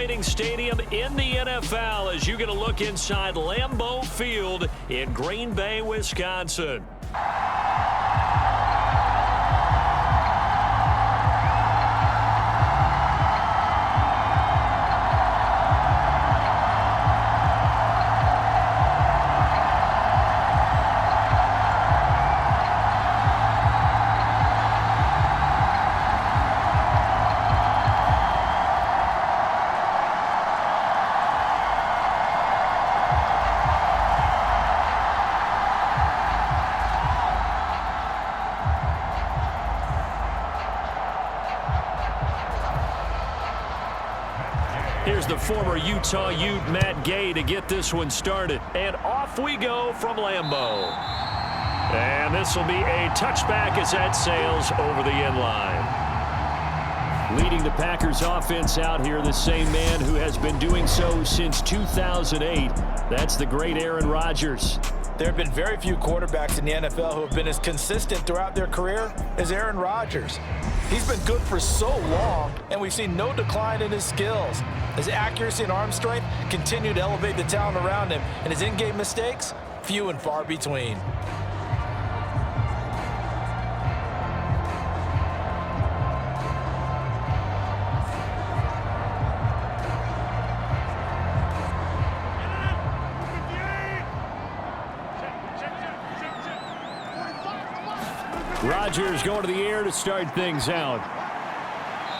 exciting stadium in the NFL as you get a look inside Lambeau Field in Green Bay, Wisconsin. Here's the former Utah Ute, Matt Gay, to get this one started. And off we go from Lambeau. And this will be a touchback as that sails over the end line. Leading the Packers offense out here, the same man who has been doing so since 2008. That's the great Aaron Rodgers. There have been very few quarterbacks in the NFL who have been as consistent throughout their career as Aaron Rodgers. He's been good for so long, and we've seen no decline in his skills. His accuracy and arm strength continue to elevate the talent around him, and his in-game mistakes, few and far between. Rodgers going to the air to start things out.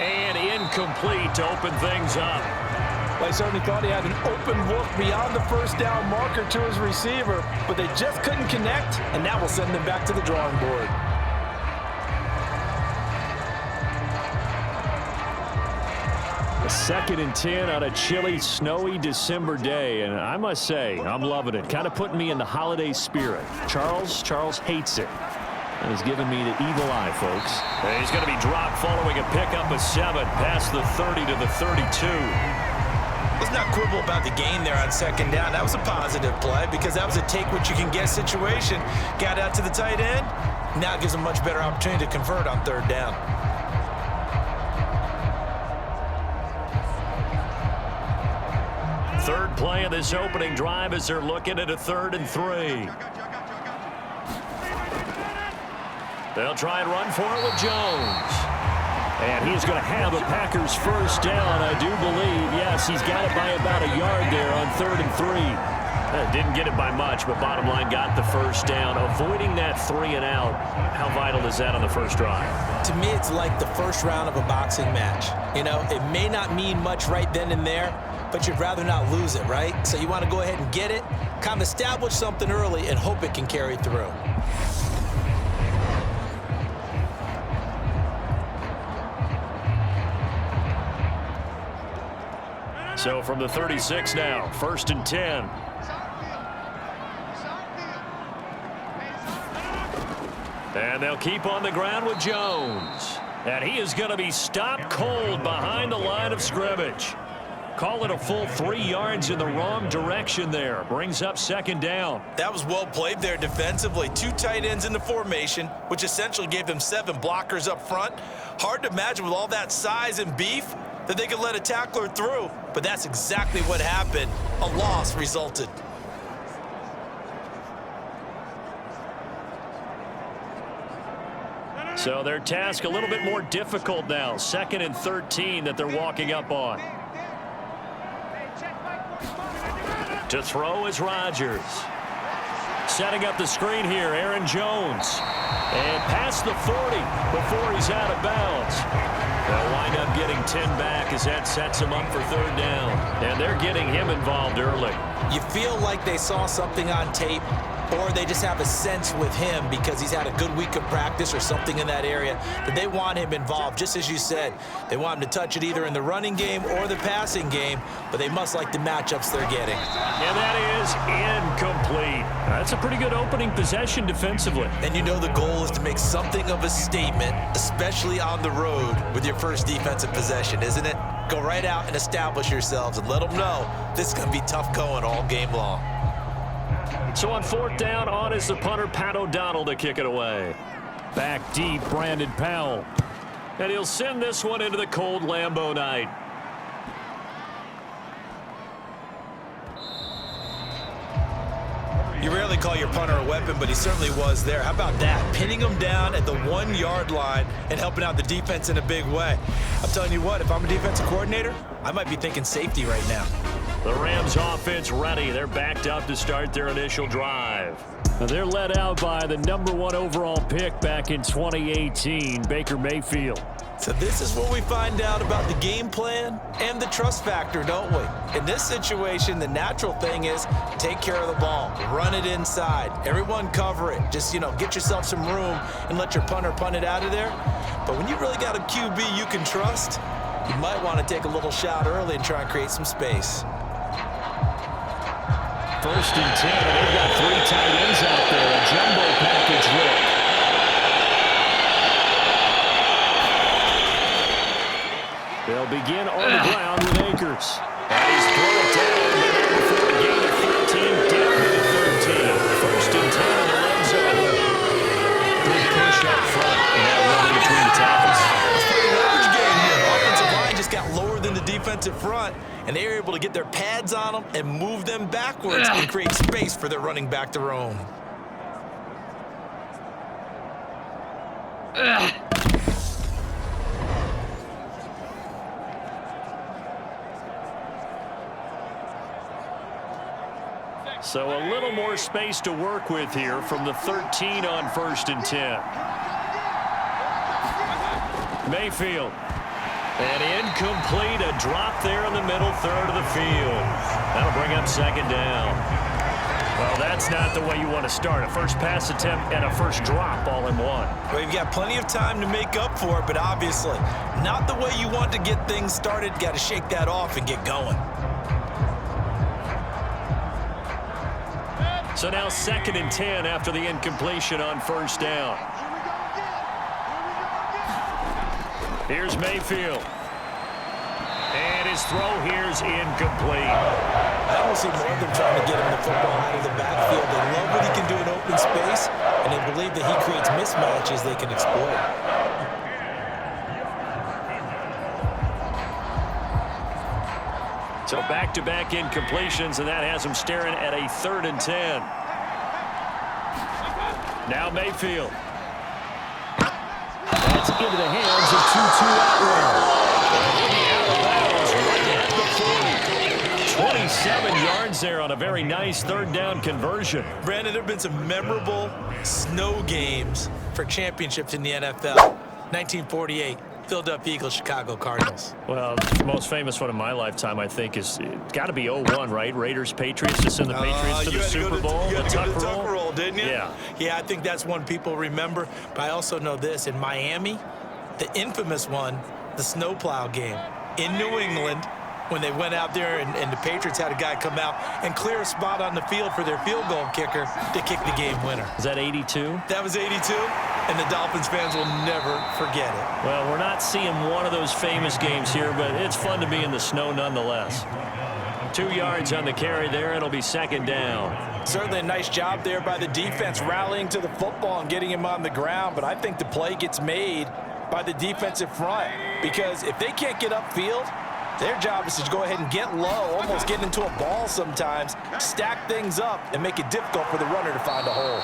And incomplete to open things up. Well, he certainly thought he had an open look beyond the first down marker to his receiver, but they just couldn't connect, and that will send them back to the drawing board. A 2nd and 10 on a chilly, snowy December day, and I must say, I'm loving it. Kind of putting me in the holiday spirit. Charles hates it. And he's giving me the evil eye, folks. And he's going to be dropped following a pickup of 7 past the 30 to the 32. Let's not quibble about the gain there on 2nd down. That was a positive play because that was a take-what-you-can-get situation. Got out to the tight end. Now it gives a much better opportunity to convert on 3rd down. Third play of this opening drive as they're looking at a 3rd and 3. They'll try and run for it with Jones. And he's going to have a Packers first down, I do believe. Yes, he's got it by about a yard there on 3rd and 3. Didn't get it by much, but bottom line got the first down. Avoiding that 3 and out, how vital is that on the first drive? To me, it's like the first round of a boxing match. You know, it may not mean much right then and there, but you'd rather not lose it, right? So you want to go ahead and get it, kind of establish something early, and hope it can carry through. So from the 36 now, 1st and 10. And they'll keep on the ground with Jones. And he is going to be stopped cold behind the line of scrimmage. Call it a full 3 yards in the wrong direction there. Brings up 2nd down. That was well played there defensively. 2 tight ends in the formation, which essentially gave them 7 blockers up front. Hard to imagine with all that size and beef that they could let a tackler through, but that's exactly what happened. A loss resulted. So their task a little bit more difficult now. 2nd and 13 that they're walking up on. To throw is Rodgers. Setting up the screen here, Aaron Jones. And past the 40 before he's out of bounds. They'll wind up getting 10 back as that sets him up for 3rd down. And they're getting him involved early. You feel like they saw something on tape, or they just have a sense with him because he's had a good week of practice or something in that area that they want him involved. Just as you said, they want him to touch it either in the running game or the passing game, but they must like the matchups they're getting. And that is incomplete. That's a pretty good opening possession defensively. And you know the goal is to make something of a statement, especially on the road with your first defensive possession, isn't it? Go right out and establish yourselves and let them know this is going to be tough going all game long. So on 4th down, on is the punter, Pat O'Donnell, to kick it away. Back deep, Brandon Powell. And he'll send this one into the cold Lambeau night. You rarely call your punter a weapon, but he certainly was there. How about that? Pinning him down at the 1-yard line and helping out the defense in a big way. I'm telling you what, if I'm a defensive coordinator, I might be thinking safety right now. The Rams offense ready. They're backed up to start their initial drive. Now they're led out by the #1 overall pick back in 2018, Baker Mayfield. So this is where we find out about the game plan and the trust factor, don't we? In this situation, the natural thing is take care of the ball, run it inside, everyone cover it. Just, get yourself some room and let your punter punt it out of there. But when you really got a QB you can trust, you might want to take a little shot early and try and create some space. 1st and 10, and they've got 3 tight ends out there. A jumbo package look. They'll begin on the ground with Akers. And he's brought it down for a gain of 13, down to the 13. 1st and 10 in the red zone. Big push up front, and that run between the tackles. It's pretty leverage game here. Offensive line just got lower than the defensive front, and they were able to get their pads on them and move them backwards and create space for their running back to roam. So a little more space to work with here from the 13 on 1st and 10. Mayfield. And incomplete, a drop there in the middle third of the field. That'll bring up 2nd down. Well, that's not the way you want to start. A first pass attempt and a first drop all in one. Well, you've got plenty of time to make up for it, but obviously not the way you want to get things started. Got to shake that off and get going. So now 2nd and 10 after the incompletion on 1st down. Here's Mayfield. And his throw here's incomplete. I almost see more of them trying to get him the football out of the backfield. They love what he can do in open space, and they believe that he creates mismatches they can exploit. So back-to-back incompletions, and that has him staring at a 3rd and 10. Now Mayfield. That's into the hands of Tutu Atwell. Out of bounds, right at the 40. 27 yards there on a very nice 3rd down conversion. Brandon, there have been some memorable snow games for championships in the NFL. 1948. Philadelphia Eagles, Chicago Cardinals. Well, the most famous one in my lifetime, I think, is got to be 01, right? Raiders, Patriots, to send the Patriots to the Super Bowl. You had to go to the Tuck Tuck roll, didn't you? Yeah. Yeah, I think that's one people remember. But I also know this. In Miami, the infamous one, the snowplow game. In New England, when they went out there and the Patriots had a guy come out and clear a spot on the field for their field goal kicker to kick the game winner. Is that 82? That was 82, and the Dolphins fans will never forget it. Well, we're not seeing one of those famous games here, but it's fun to be in the snow nonetheless. 2 yards on the carry there. It'll be 2nd down. Certainly a nice job there by the defense rallying to the football and getting him on the ground, but I think the play gets made by the defensive front because if they can't get upfield, their job is to go ahead and get low, almost get into a ball sometimes, stack things up, and make it difficult for the runner to find a hole.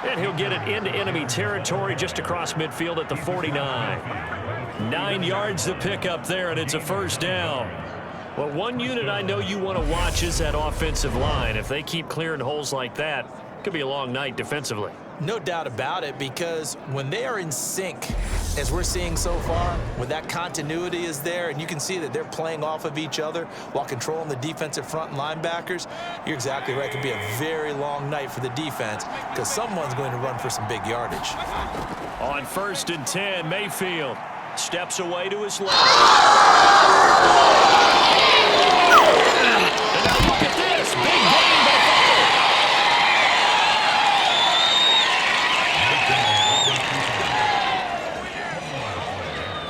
And he'll get it into enemy territory just across midfield at the 49. 9 yards to pick up there, and it's a 1st down. Well, one unit I know you want to watch is that offensive line. If they keep clearing holes like that, it could be a long night defensively. No doubt about it, because when they are in sync, as we're seeing so far, when that continuity is there, and you can see that they're playing off of each other while controlling the defensive front and linebackers, you're exactly right. It could be a very long night for the defense because someone's going to run for some big yardage. On 1st and 10, Mayfield steps away to his left. And now look at this. Big gain by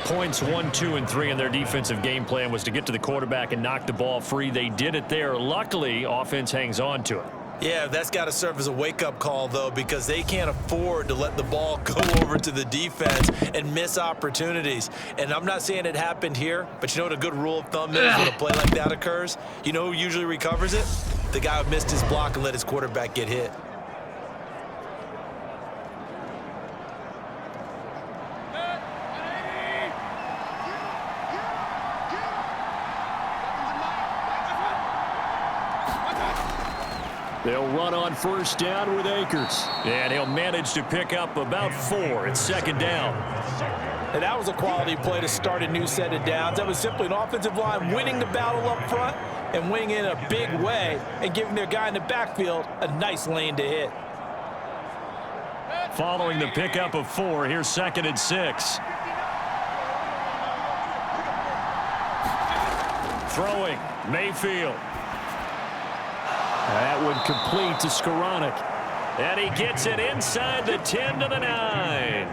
Points 1, 2, and 3 in their defensive game plan was to get to the quarterback and knock the ball free. They did it there. Luckily, offense hangs on to it. Yeah, that's got to serve as a wake-up call, though, because they can't afford to let the ball go over to the defense and miss opportunities. And I'm not saying it happened here, but you know what a good rule of thumb is when a play like that occurs? You know who usually recovers it? the guy who missed his block and let his quarterback get hit. They'll run on first down with Akers. And he'll manage to pick up about 4 at second down. And that was a quality play to start a new set of downs. That was simply an offensive line winning the battle up front and winning in a big way and giving their guy in the backfield a nice lane to hit. Following the pickup of 4, here's 2nd and 6. Throwing, Mayfield. That would complete to Skoranek. And he gets it inside the 10 to the 9.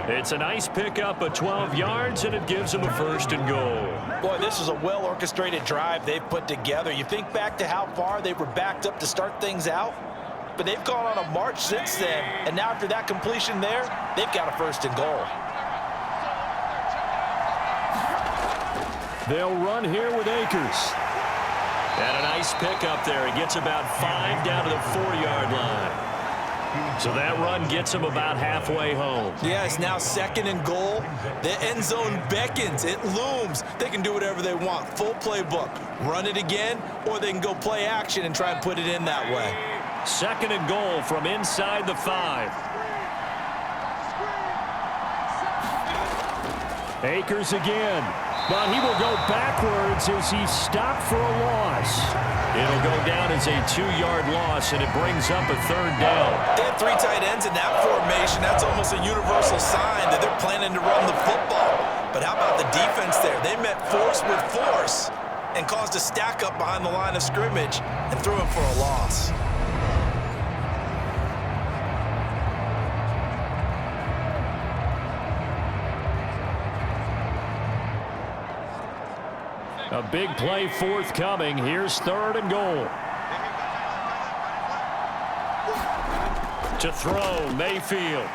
It's a nice pickup of 12 yards, and it gives him a 1st and goal. Boy, this is a well-orchestrated drive they've put together. You think back to how far they were backed up to start things out, but they've gone on a march since then, and now after that completion there, they've got a 1st and goal. They'll run here with Akers. And a nice pickup there. He gets about 5 down to the 4-yard line. So that run gets him about halfway home. Yeah, it's now 2nd and goal. The end zone beckons. It looms. They can do whatever they want. Full playbook. Run it again, or they can go play action and try and put it in that way. 2nd and goal from inside the 5. Akers again. But he will go backwards as he's stopped for a loss. It'll go down as a 2-yard loss, and it brings up a 3rd down. They had 3 tight ends in that formation. That's almost a universal sign that they're planning to run the football. But how about the defense there? They met force with force and caused a stack up behind the line of scrimmage and threw him for a loss. A big play forthcoming. Here's 3rd and goal. To throw, Mayfield.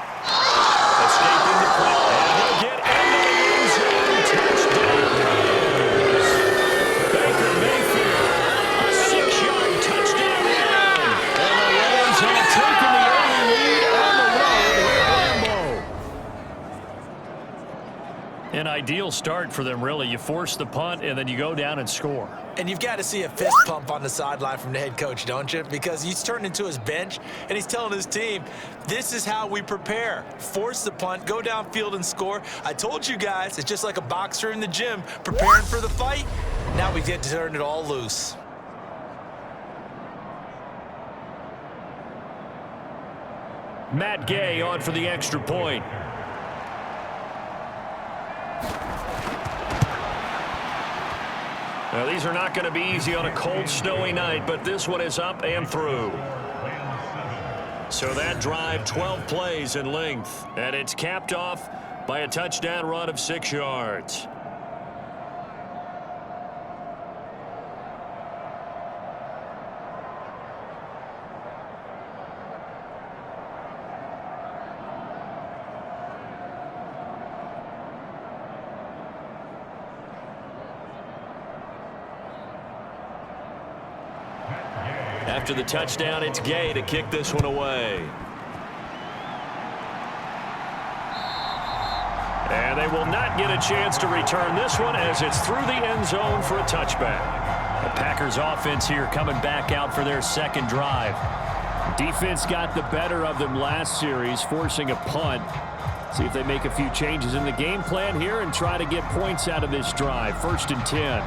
Escaping the play. And he'll get into the end zone. Touchdown. Baker Mayfield. A 6-yard touchdown run. And the Rams have taken the early lead on the road here at Lambeau. An ideal start for them, really. You force the punt, and then you go down and score. And you've got to see a fist pump on the sideline from the head coach, don't you? Because he's turned into his bench, and he's telling his team, this is how we prepare. Force the punt, go downfield and score. I told you guys, it's just like a boxer in the gym preparing for the fight. Now we get to turn it all loose. Matt Gay on for the extra point. Now, these are not going to be easy on a cold, snowy night, but this one is up and through. So that drive, 12 plays in length, and it's capped off by a touchdown run of 6 yards. After the touchdown, it's Gay to kick this one away. And they will not get a chance to return this one as it's through the end zone for a touchback. The Packers offense here coming back out for their 2nd drive. Defense got the better of them last series, forcing a punt. See if they make a few changes in the game plan here and try to get points out of this drive. 1st and 10.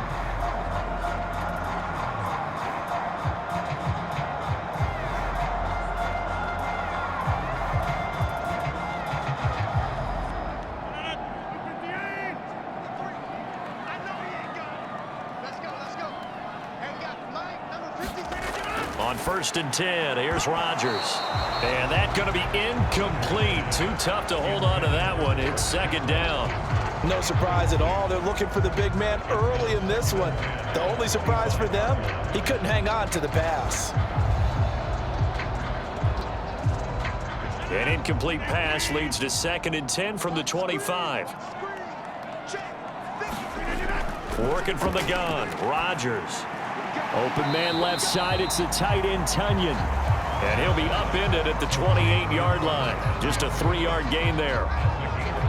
On 1st and 10, here's Rodgers. And that's going to be incomplete. Too tough to hold on to that one. It's 2nd down. No surprise at all. They're looking for the big man early in this one. The only surprise for them, he couldn't hang on to the pass. An incomplete pass leads to 2nd and 10 from the 25. Working from the gun, Rodgers. Open man left side. It's the tight end, Tunyon. And he'll be upended at the 28-yard line. Just a 3-yard gain there.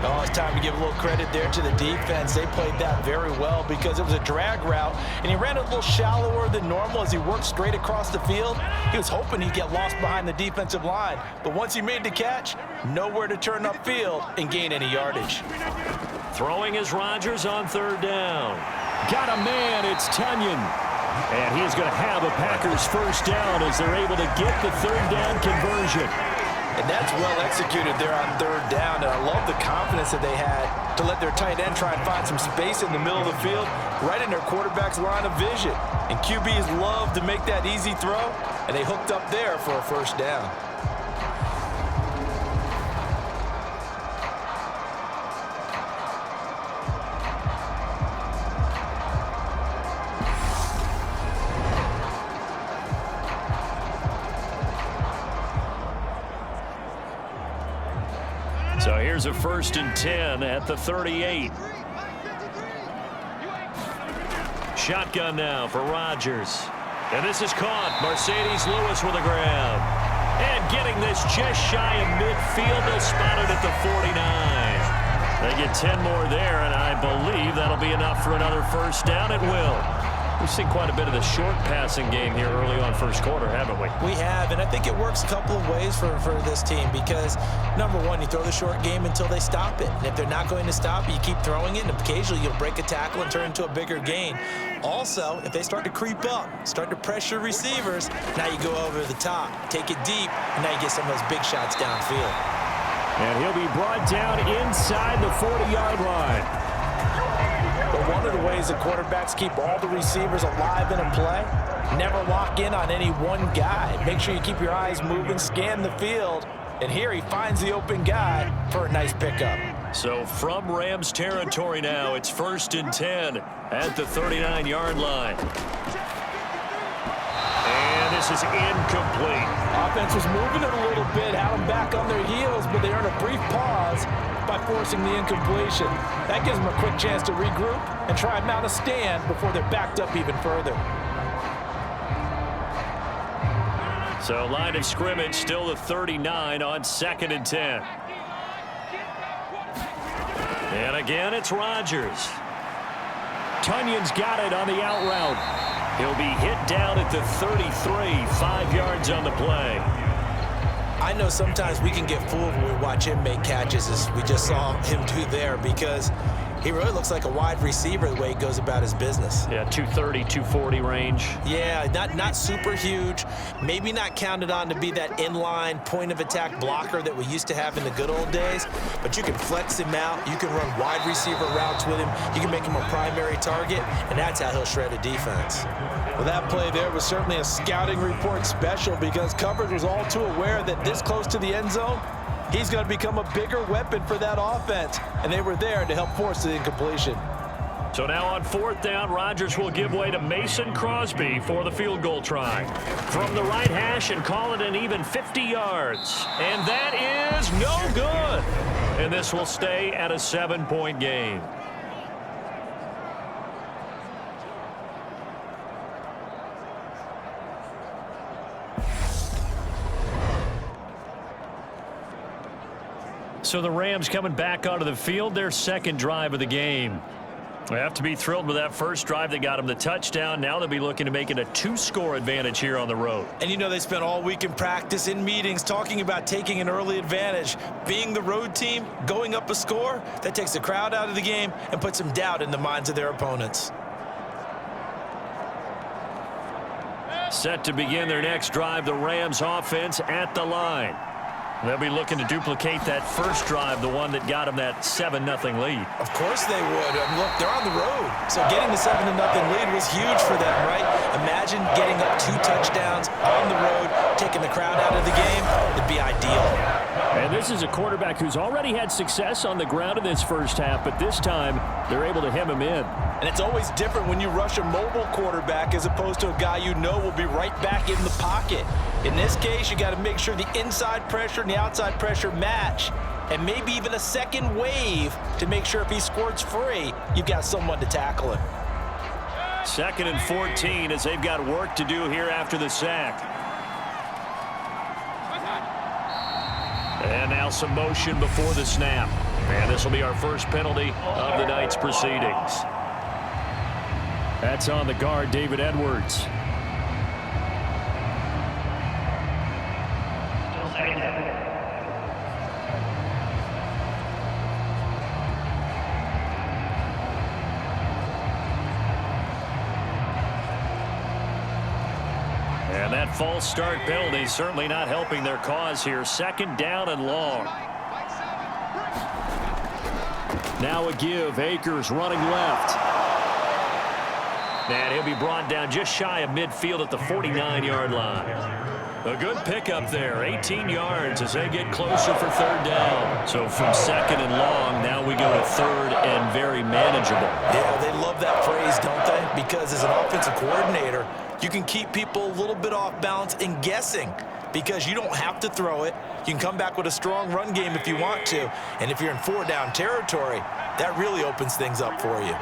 Oh, it's time to give a little credit there to the defense. They played that very well because it was a drag route, and he ran a little shallower than normal as he worked straight across the field. He was hoping he'd get lost behind the defensive line, but once he made the catch, nowhere to turn upfield and gain any yardage. Throwing is Rodgers on 3rd down. Got a man, it's Tunyon. And he's going to have a Packers 1st down as they're able to get the 3rd down conversion. And that's well executed there on 3rd down. And I love the confidence that they had to let their tight end try and find some space in the middle of the field, right in their quarterback's line of vision. And QBs love to make that easy throw, and they hooked up there for a 1st down. So here's a 1st and 10 at the 38. Shotgun now for Rodgers. And this is caught. Mercedes Lewis with a grab. And getting this just shy of midfield. They'll spot it at the 49. They get 10 more there, and I believe that'll be enough for another 1st down. It will. We've seen quite a bit of the short passing game here early on 1st quarter, haven't we? We have, and I think it works a couple of ways for this team because, number one, you throw the short game until they stop it. And if they're not going to stop it, you keep throwing it, and occasionally you'll break a tackle and turn into a bigger gain. Also, if they start to creep up, start to pressure receivers, now you go over the top, take it deep, and now you get some of those big shots downfield. And he'll be brought down inside the 40-yard line. But one of the ways that quarterbacks keep all the receivers alive in a play, never lock in on any one guy. Make sure you keep your eyes moving, scan the field, and here he finds the open guy for a nice pickup. So from Rams territory now, it's 1st and 10 at the 39-yard line. And this is incomplete. Offense was moving it a little bit, had them back on their heels, but they earned a brief pause by forcing the incompletion. That gives them a quick chance to regroup and try and mount a stand before they're backed up even further. So line of scrimmage still the 39 on 2nd and 10. And again, it's Rodgers. Tunyon's got it on the out route. He'll be hit down at the 33, 5 yards on the play. I know sometimes we can get fooled when we watch him make catches, as we just saw him do there, because he really looks like a wide receiver the way he goes about his business. Yeah, 230, 240 range. Yeah, not super huge. Maybe not counted on to be that inline point-of-attack blocker that we used to have in the good old days, but you can flex him out. You can run wide receiver routes with him. You can make him a primary target, and that's how he'll shred a defense. Well, that play there was certainly a scouting report special because coverage was all too aware that this close to the end zone, he's going to become a bigger weapon for that offense, and they were there to help force the incompletion. So now on 4th down, Rodgers will give way to Mason Crosby for the field goal try. From the right hash and call it an even 50 yards. And that is no good. And this will stay at a 7-point game. So the Rams coming back onto the field, their 2nd drive of the game. They have to be thrilled with that first drive that got them the touchdown. Now they'll be looking to make it a 2-score advantage here on the road. And you know they spent all week in practice, in meetings, talking about taking an early advantage. Being the road team, going up a score, that takes the crowd out of the game and puts some doubt in the minds of their opponents. Set to begin their next drive, the Rams offense at the line. They'll be looking to duplicate that first drive, the one that got them that 7-0 lead. Of course they would. Look, they're on the road. So getting the 7-0 lead was huge for them, right? Imagine getting up 2 touchdowns on the road, taking the crowd out of the game. It'd be ideal. And this is a quarterback who's already had success on the ground in this first half, but this time they're able to hem him in. And it's always different when you rush a mobile quarterback as opposed to a guy you know will be right back in the pocket. In this case, you got to make sure the inside pressure and the outside pressure match, and maybe even a second wave to make sure if he squirts free, you've got someone to tackle him. 2nd and 14 as they've got work to do here after the sack. And now some motion before the snap. And this will be our first penalty of the night's proceedings. That's on the guard, David Edwards. And that false start penalty certainly not helping their cause here. 2nd down and long. Now a give. Akers running left. And he'll be brought down just shy of midfield at the 49-yard line. A good pickup there. 18 yards as they get closer for 3rd down. So from 2nd and long, now we go to 3rd and very manageable. Yeah, they love that phrase, don't they? Because as an offensive coordinator, you can keep people a little bit off balance and guessing because you don't have to throw it. You can come back with a strong run game if you want to. And if you're in 4-down territory, that really opens things up for you.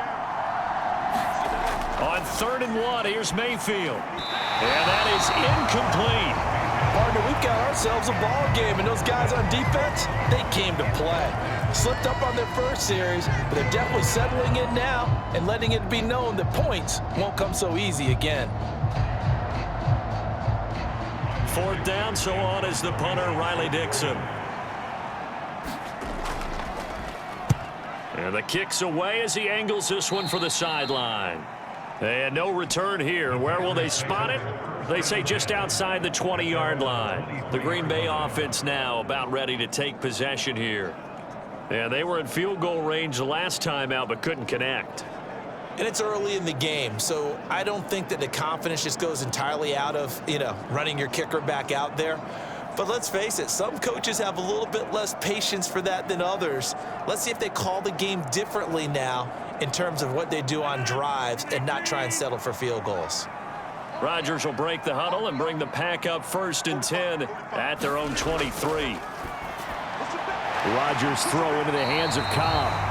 On 3rd and 1, here's Mayfield. And that is incomplete. Partner, we've got ourselves a ball game, and those guys on defense, they came to play. Slipped up on their first series, but they're definitely settling in now and letting it be known that points won't come so easy again. 4th down, so on is the punter, Riley Dixon. And the kick's away as he angles this one for the sideline. And no return here. Where will they spot it? They say just outside the 20-yard line. The Green Bay offense now about ready to take possession here. And they were in field goal range the last time out but couldn't connect. And it's early in the game, so I don't think that the confidence just goes entirely out of, running your kicker back out there. But let's face it, some coaches have a little bit less patience for that than others. Let's see if they call the game differently now in terms of what they do on drives and not try and settle for field goals. Rodgers will break the huddle and bring the pack up 1st and 10 at their own 23. Rodgers throw into the hands of Cobb.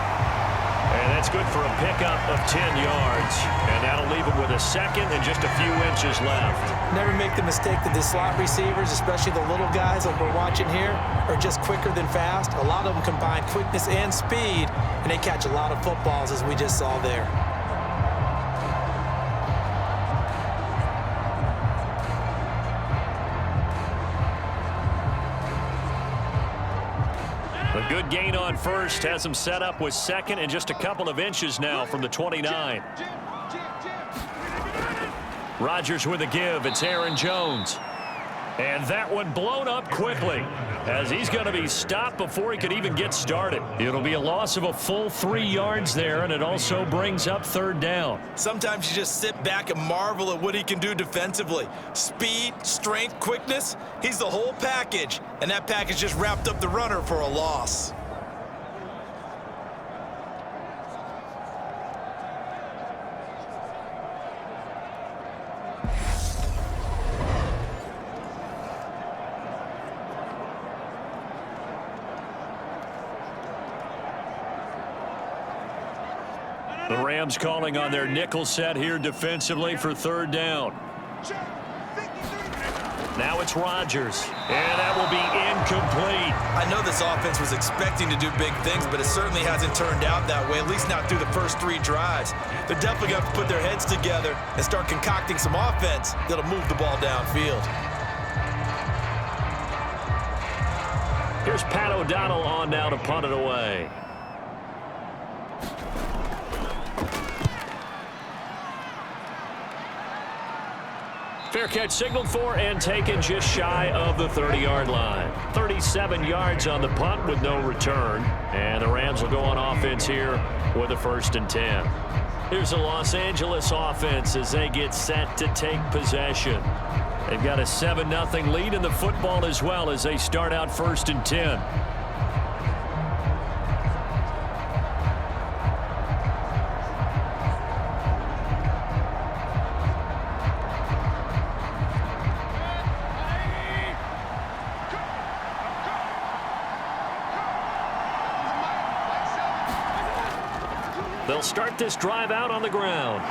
And that's good for a pickup of 10 yards. And that'll leave him with a 2nd and just a few inches left. Never make the mistake that the slot receivers, especially the little guys like we're watching here, are just quicker than fast. A lot of them combine quickness and speed, and they catch a lot of footballs, as we just saw there. A good gain on 1st has him set up with 2nd and just a couple of inches now from the 29. Rodgers with a give. It's Aaron Jones. And that one blown up quickly as he's going to be stopped before he could even get started. It'll be a loss of a full 3 yards there, and it also brings up 3rd down. Sometimes you just sit back and marvel at what he can do defensively. Speed, strength, quickness, he's the whole package. And that package just wrapped up the runner for a loss. The Rams calling on their nickel set here defensively for 3rd down. Now it's Rodgers, and that will be incomplete. I know this offense was expecting to do big things, but it certainly hasn't turned out that way, at least not through the first 3 drives. They're definitely going to have to put their heads together and start concocting some offense that'll move the ball downfield. Here's Pat O'Donnell on now to punt it away. Fair catch signaled for and taken just shy of the 30-yard line. 37 yards on the punt with no return. And the Rams will go on offense here with a 1st and 10. Here's the Los Angeles offense as they get set to take possession. They've got a 7-0 lead in the football as well as they start out 1st and 10. They'll start this drive out on the ground.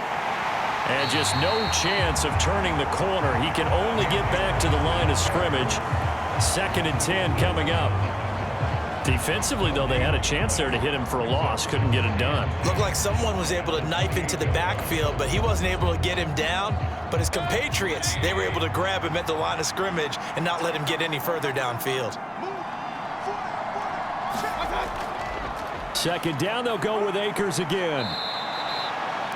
And just no chance of turning the corner. He can only get back to the line of scrimmage. 2nd and 10 coming up. Defensively, though, they had a chance there to hit him for a loss. Couldn't get it done. Looked like someone was able to knife into the backfield, but he wasn't able to get him down. But his compatriots, they were able to grab him at the line of scrimmage and not let him get any further downfield. 2nd down, they'll go with Akers again.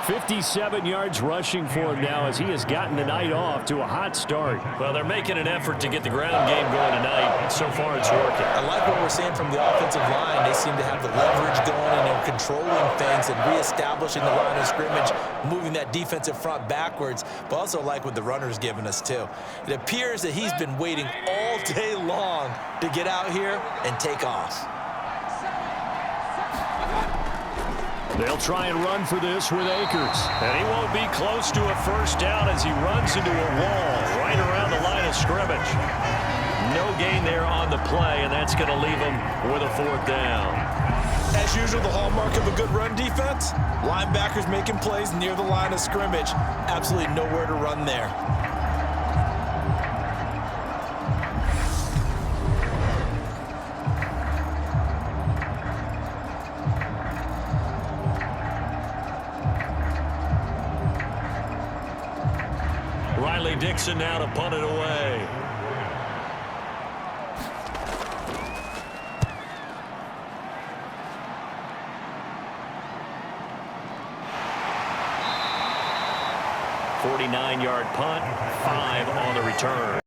57 yards rushing for him now as he has gotten the night off to a hot start. Well, they're making an effort to get the ground game going tonight. So far, it's working. I like what we're seeing from the offensive line. They seem to have the leverage going, and they're controlling things and reestablishing the line of scrimmage, moving that defensive front backwards, but also like what the runner's giving us, too. It appears that he's been waiting all day long to get out here and take off. They'll try and run for this with Akers. And he won't be close to a first down as he runs into a wall right around the line of scrimmage. No gain there on the play, and that's going to leave him with a 4th down. As usual, the hallmark of a good run defense, linebackers making plays near the line of scrimmage. Absolutely nowhere to run there. Dixon now to punt it away. .49-yard punt, 5 on the return.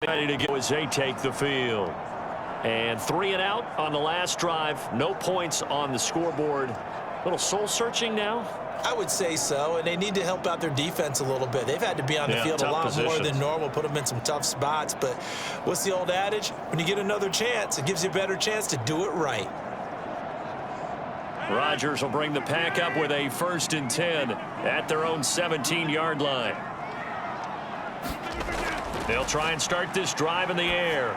Ready to go as they take the field. And 3 and out on the last drive. No points on the scoreboard. A little soul-searching now. I would say so, and they need to help out their defense a little bit. They've had to be on the field a lot more than normal, put them in some tough spots. But what's the old adage? When you get another chance, it gives you a better chance to do it right. Rodgers will bring the pack up with a 1st and 10 at their own 17-yard line. They'll try and start this drive in the air.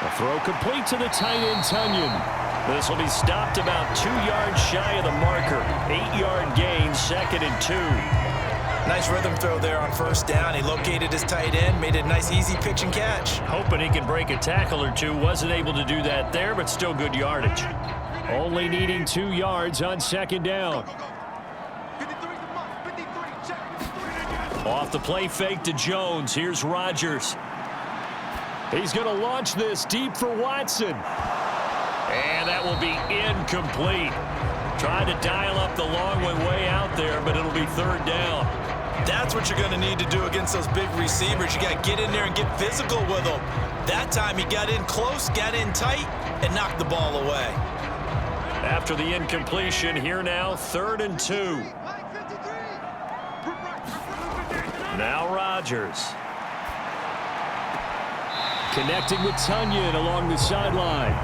A throw complete to the tight end, Tunyon. This will be stopped about 2 yards shy of the marker. 8-yard gain, 2nd and 2. Nice rhythm throw there on 1st down. He located his tight end, made a nice easy pitch and catch. Hoping he can break a tackle or two. Wasn't able to do that there, but still good yardage. Only needing 2 yards on 2nd down. Off the play fake to Jones. Here's Rodgers. He's going to launch this deep for Watson. And that will be incomplete. Trying to dial up the long one way out there, but it'll be 3rd down. That's what you're going to need to do against those big receivers. You got to get in there and get physical with them. That time he got in close, got in tight, and knocked the ball away. After the incompletion, here now, 3rd and 2. Now Rodgers. Connecting with Tunyon along the sideline.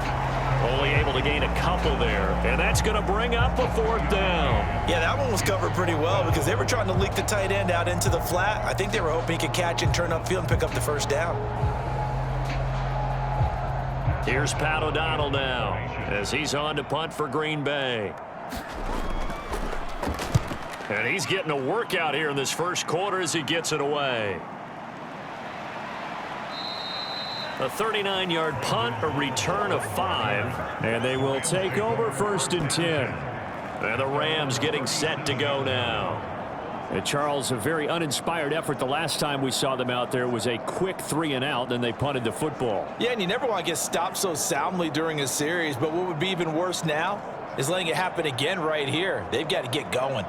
Only able to gain a couple there, and that's going to bring up a 4th down. Yeah, that one was covered pretty well because they were trying to leak the tight end out into the flat. I think they were hoping he could catch and turn upfield and pick up the 1st down. Here's Pat O'Donnell now as he's on to punt for Green Bay. And he's getting a workout here in this 1st quarter as he gets it away. A 39-yard punt, a return of 5, and they will take over 1st and 10. And the Rams getting set to go now. And Charles, a very uninspired effort the last time we saw them out there was a quick 3 and out, then they punted the football. Yeah, and you never want to get stopped so soundly during a series, but what would be even worse now is letting it happen again right here. They've got to get going.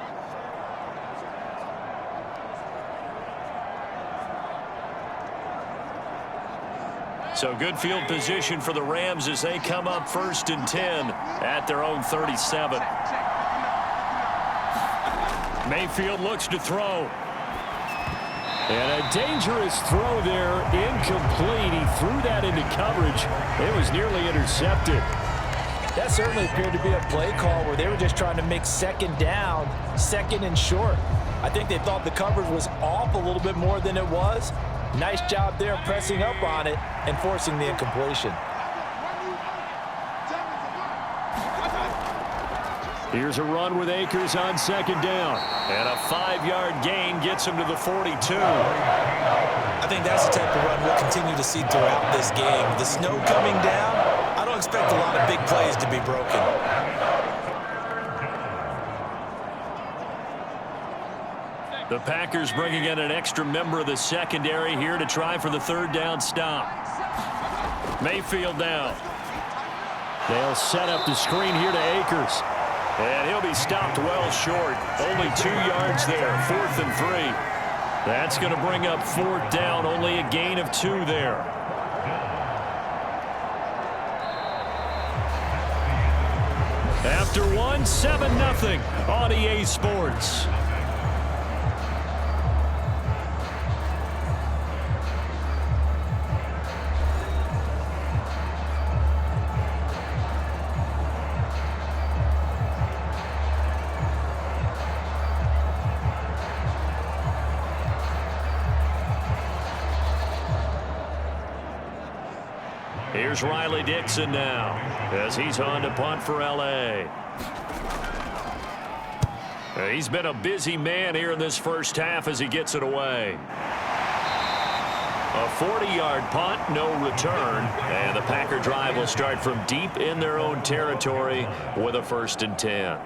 So good field position for the Rams as they come up 1st and 10 at their own 37. Mayfield looks to throw. And a dangerous throw there, incomplete. He threw that into coverage. It was nearly intercepted. That certainly appeared to be a play call where they were just trying to make 2nd down, 2nd and short. I think they thought the coverage was off a little bit more than it was. Nice job there pressing up on it and forcing the incompletion. Here's a run with Akers on second down. And a 5-yard gain gets him to the 42. I think that's the type of run we'll continue to see throughout this game. The snow coming down, I don't expect a lot of big plays to be broken. The Packers bringing in an extra member of the secondary here to try for the third down stop. Mayfield down. They'll set up the screen here to Akers. And he'll be stopped well short. Only 2 yards there. 4th and 3. That's going to bring up 4th down. Only a gain of 2 there. After one, 7-0 on EA Sports. Here's Riley Dixon now as he's on to punt for L.A. He's been a busy man here in this first half as he gets it away. A 40-yard punt, no return, and the Packer drive will start from deep in their own territory with a 1st and 10.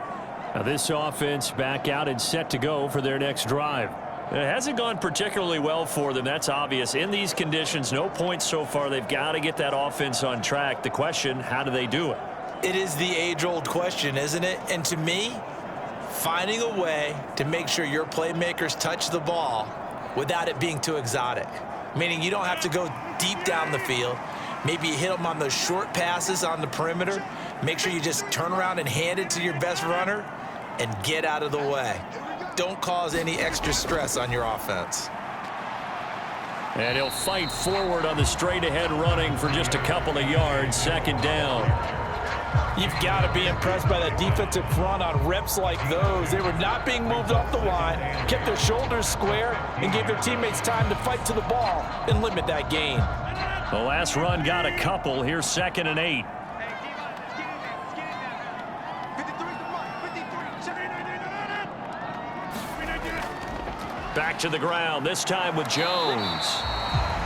Now this offense back out and set to go for their next drive. It hasn't gone particularly well for them. That's obvious. In these conditions, no points so far. They've got to get that offense on track. The question, how do they do it? It is the age-old question, isn't it? And to me, finding a way to make sure your playmakers touch the ball without it being too exotic. Meaning you don't have to go deep down the field. Maybe you hit them on those short passes on the perimeter. Make sure you just turn around and hand it to your best runner and get out of the way. Don't cause any extra stress on your offense. And he'll fight forward on the straight-ahead running for just a couple of yards. 2nd down. You've got to be impressed by that defensive front on reps like those. They were not being moved off the line, kept their shoulders square, and gave their teammates time to fight to the ball and limit that gain. The last run got a couple. Here's 2nd and 8. Back to the ground, this time with Jones.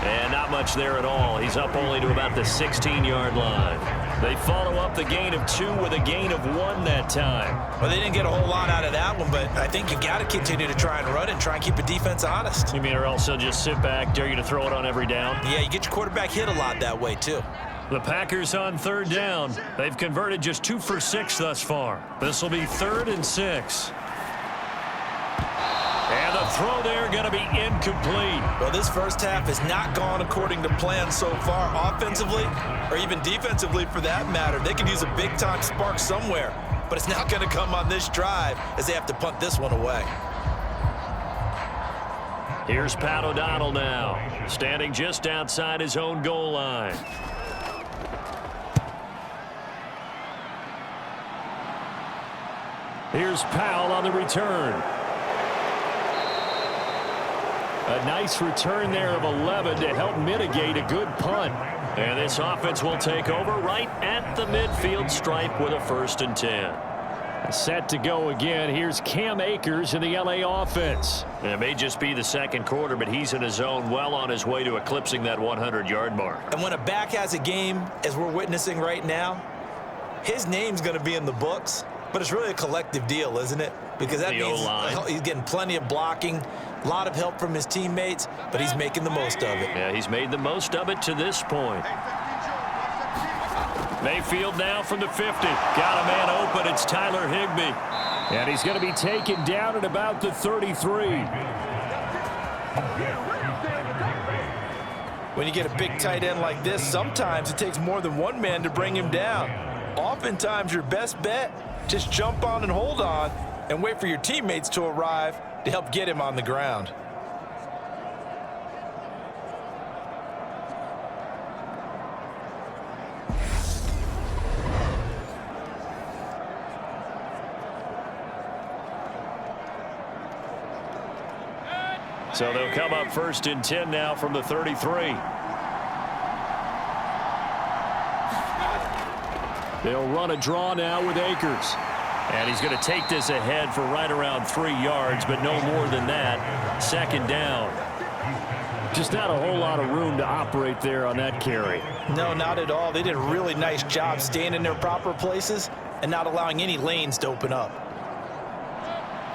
And not much there at all. He's up only to about the 16-yard line. They follow up the gain of 2 with a gain of 1 that time. Well, they didn't get a whole lot out of that one, but I think you got to continue to try and run and try and keep the defense honest. You mean or else they'll just sit back, dare you to throw it on every down? Yeah, you get your quarterback hit a lot that way, too. The Packers on 3rd down. They've converted just 2 for 6 thus far. This will be 3rd and 6. And the throw there going to be incomplete. Well, this first half has not gone according to plan so far, offensively or even defensively for that matter. They could use a big-time spark somewhere, but it's not going to come on this drive as they have to punt this one away. Here's Pat O'Donnell now, standing just outside his own goal line. Here's Powell on the return. A nice return there of 11 to help mitigate a good punt. And this offense will take over right at the midfield stripe with a 1st and 10. Set to go again. Here's Cam Akers in the LA offense. It may just be the 2nd quarter, but he's in his zone, well on his way to eclipsing that 100-yard mark. And when a back has a game, as we're witnessing right now, his name's going to be in the books. But it's really a collective deal, isn't it? Because that means he's getting plenty of blocking, a lot of help from his teammates, but he's making the most of it. Yeah, he's made the most of it to this point. Mayfield now from the 50. Got a man open. It's Tyler Higbee. And he's going to be taken down at about the 33. When you get a big tight end like this, sometimes it takes more than one man to bring him down. Oftentimes, your best bet, just jump on and hold on and wait for your teammates to arrive to help get him on the ground. So they'll come up 1st and 10 now from the 33. They'll run a draw now with Akers. And he's going to take this ahead for right around 3 yards, but no more than that. Second down. Just not a whole lot of room to operate there on that carry. No, not at all. They did a really nice job staying in their proper places and not allowing any lanes to open up.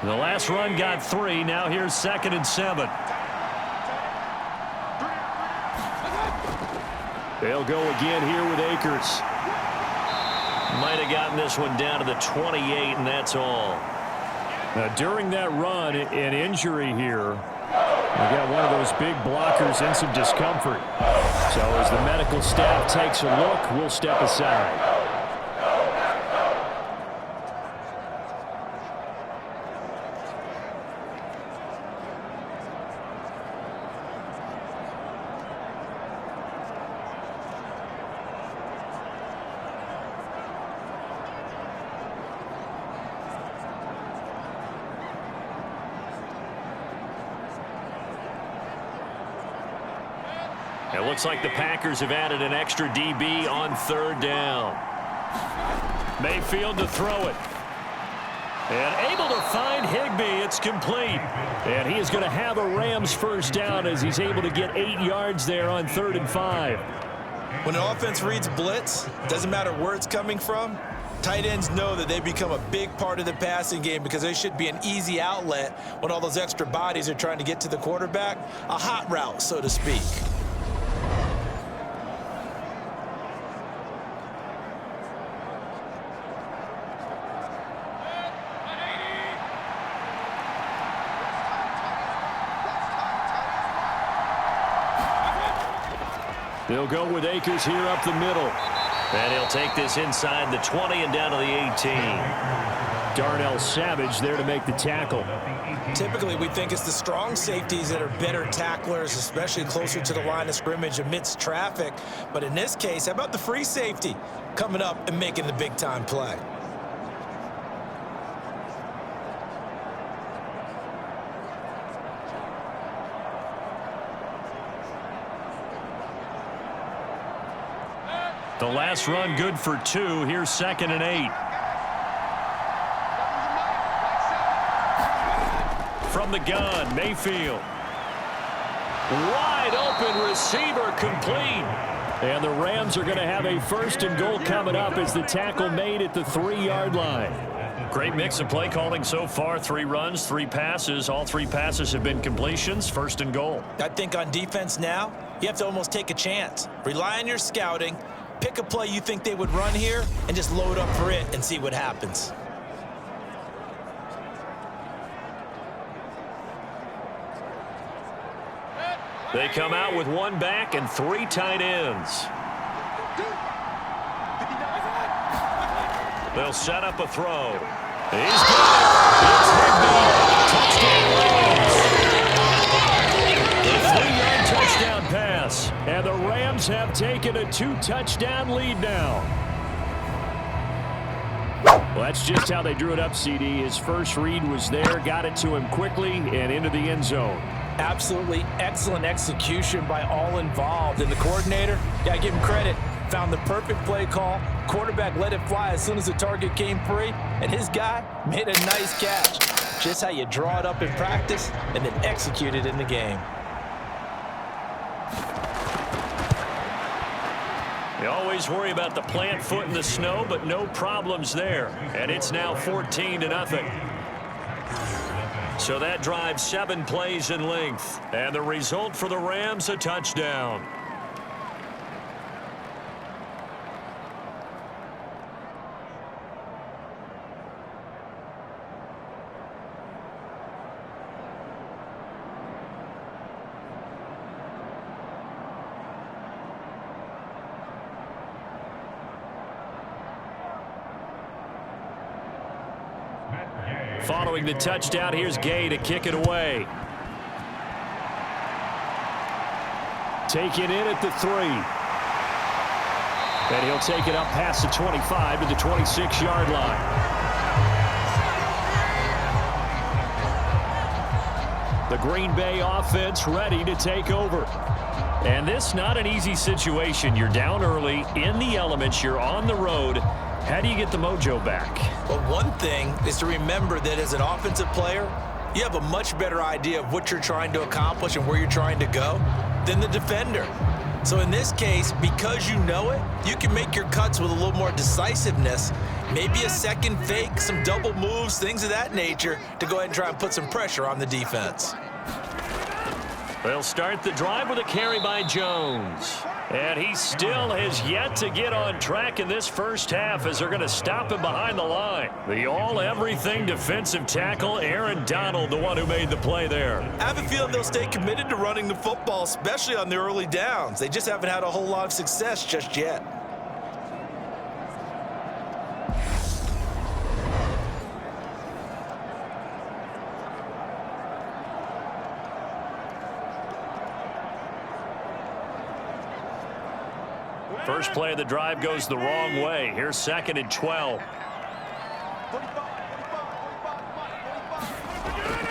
The last run got 3. Now here's 2nd and 7. They'll go again here with Akers. Might have gotten this one down to the 28, and that's all. Now, during that run, an injury here. We got one of those big blockers in some discomfort. So as the medical staff takes a look, we'll step aside. It looks like the Packers have added an extra DB on 3rd down. Mayfield to throw it. And able to find Higbee. It's complete. And he is going to have a Rams first down as he's able to get 8 yards there on 3rd and 5. When an offense reads blitz, doesn't matter where it's coming from, tight ends know that they become a big part of the passing game because they should be an easy outlet when all those extra bodies are trying to get to the quarterback. A hot route, so to speak. They'll go with Akers here up the middle. And he'll take this inside the 20 and down to the 18. Darnell Savage there to make the tackle. Typically, we think it's the strong safeties that are better tacklers, especially closer to the line of scrimmage amidst traffic. But in this case, how about the free safety coming up and making the big-time play? The last run good for 2. Here's 2nd and 8. From the gun, Mayfield. Wide open receiver complete. And the Rams are going to have a 1st and goal coming up as the tackle made at the 3-yard line. Great mix of play calling so far. 3 runs, 3 passes. All 3 passes have been completions. 1st and goal. I think on defense now, you have to almost take a chance. Rely on your scouting. Pick a play you think they would run here and just load up for it and see what happens. They come out with 1 back and 3 tight ends. They'll set up a throw. He's got it. It's Higbee. Touchdown Rams. A 3-yard touchdown pass. And the Rams have taken a 2-touchdown lead now. Well, that's just how they drew it up, CD. His first read was there, got it to him quickly, and into the end zone. Absolutely excellent execution by all involved. And the coordinator, got to give him credit, found the perfect play call. Quarterback let it fly as soon as the target came free, and his guy made a nice catch. Just how you draw it up in practice and then execute it in the game. You always worry about the plant foot in the snow, but no problems there. And it's now 14-0. So that drives 7 plays in length. And the result for the Rams, a touchdown. Following the touchdown, here's Gay to kick it away. Taken in at the 3. And he'll take it up past the 25 to the 26-yard line. The Green Bay offense ready to take over. And this not an easy situation. You're down early, in the elements, you're on the road. How do you get the mojo back? Well, one thing is to remember that as an offensive player, you have a much better idea of what you're trying to accomplish and where you're trying to go than the defender. So in this case, because you know it, you can make your cuts with a little more decisiveness, maybe a second fake, some double moves, things of that nature, to go ahead and try and put some pressure on the defense. They'll start the drive with a carry by Jones. And he still has yet to get on track in this first half as they're going to stop him behind the line. The all-everything defensive tackle, Aaron Donald, the one who made the play there. I have a feeling they'll stay committed to running the football, especially on the early downs. They just haven't had a whole lot of success just yet. First play of the drive goes the wrong way. Here's 2nd and 12.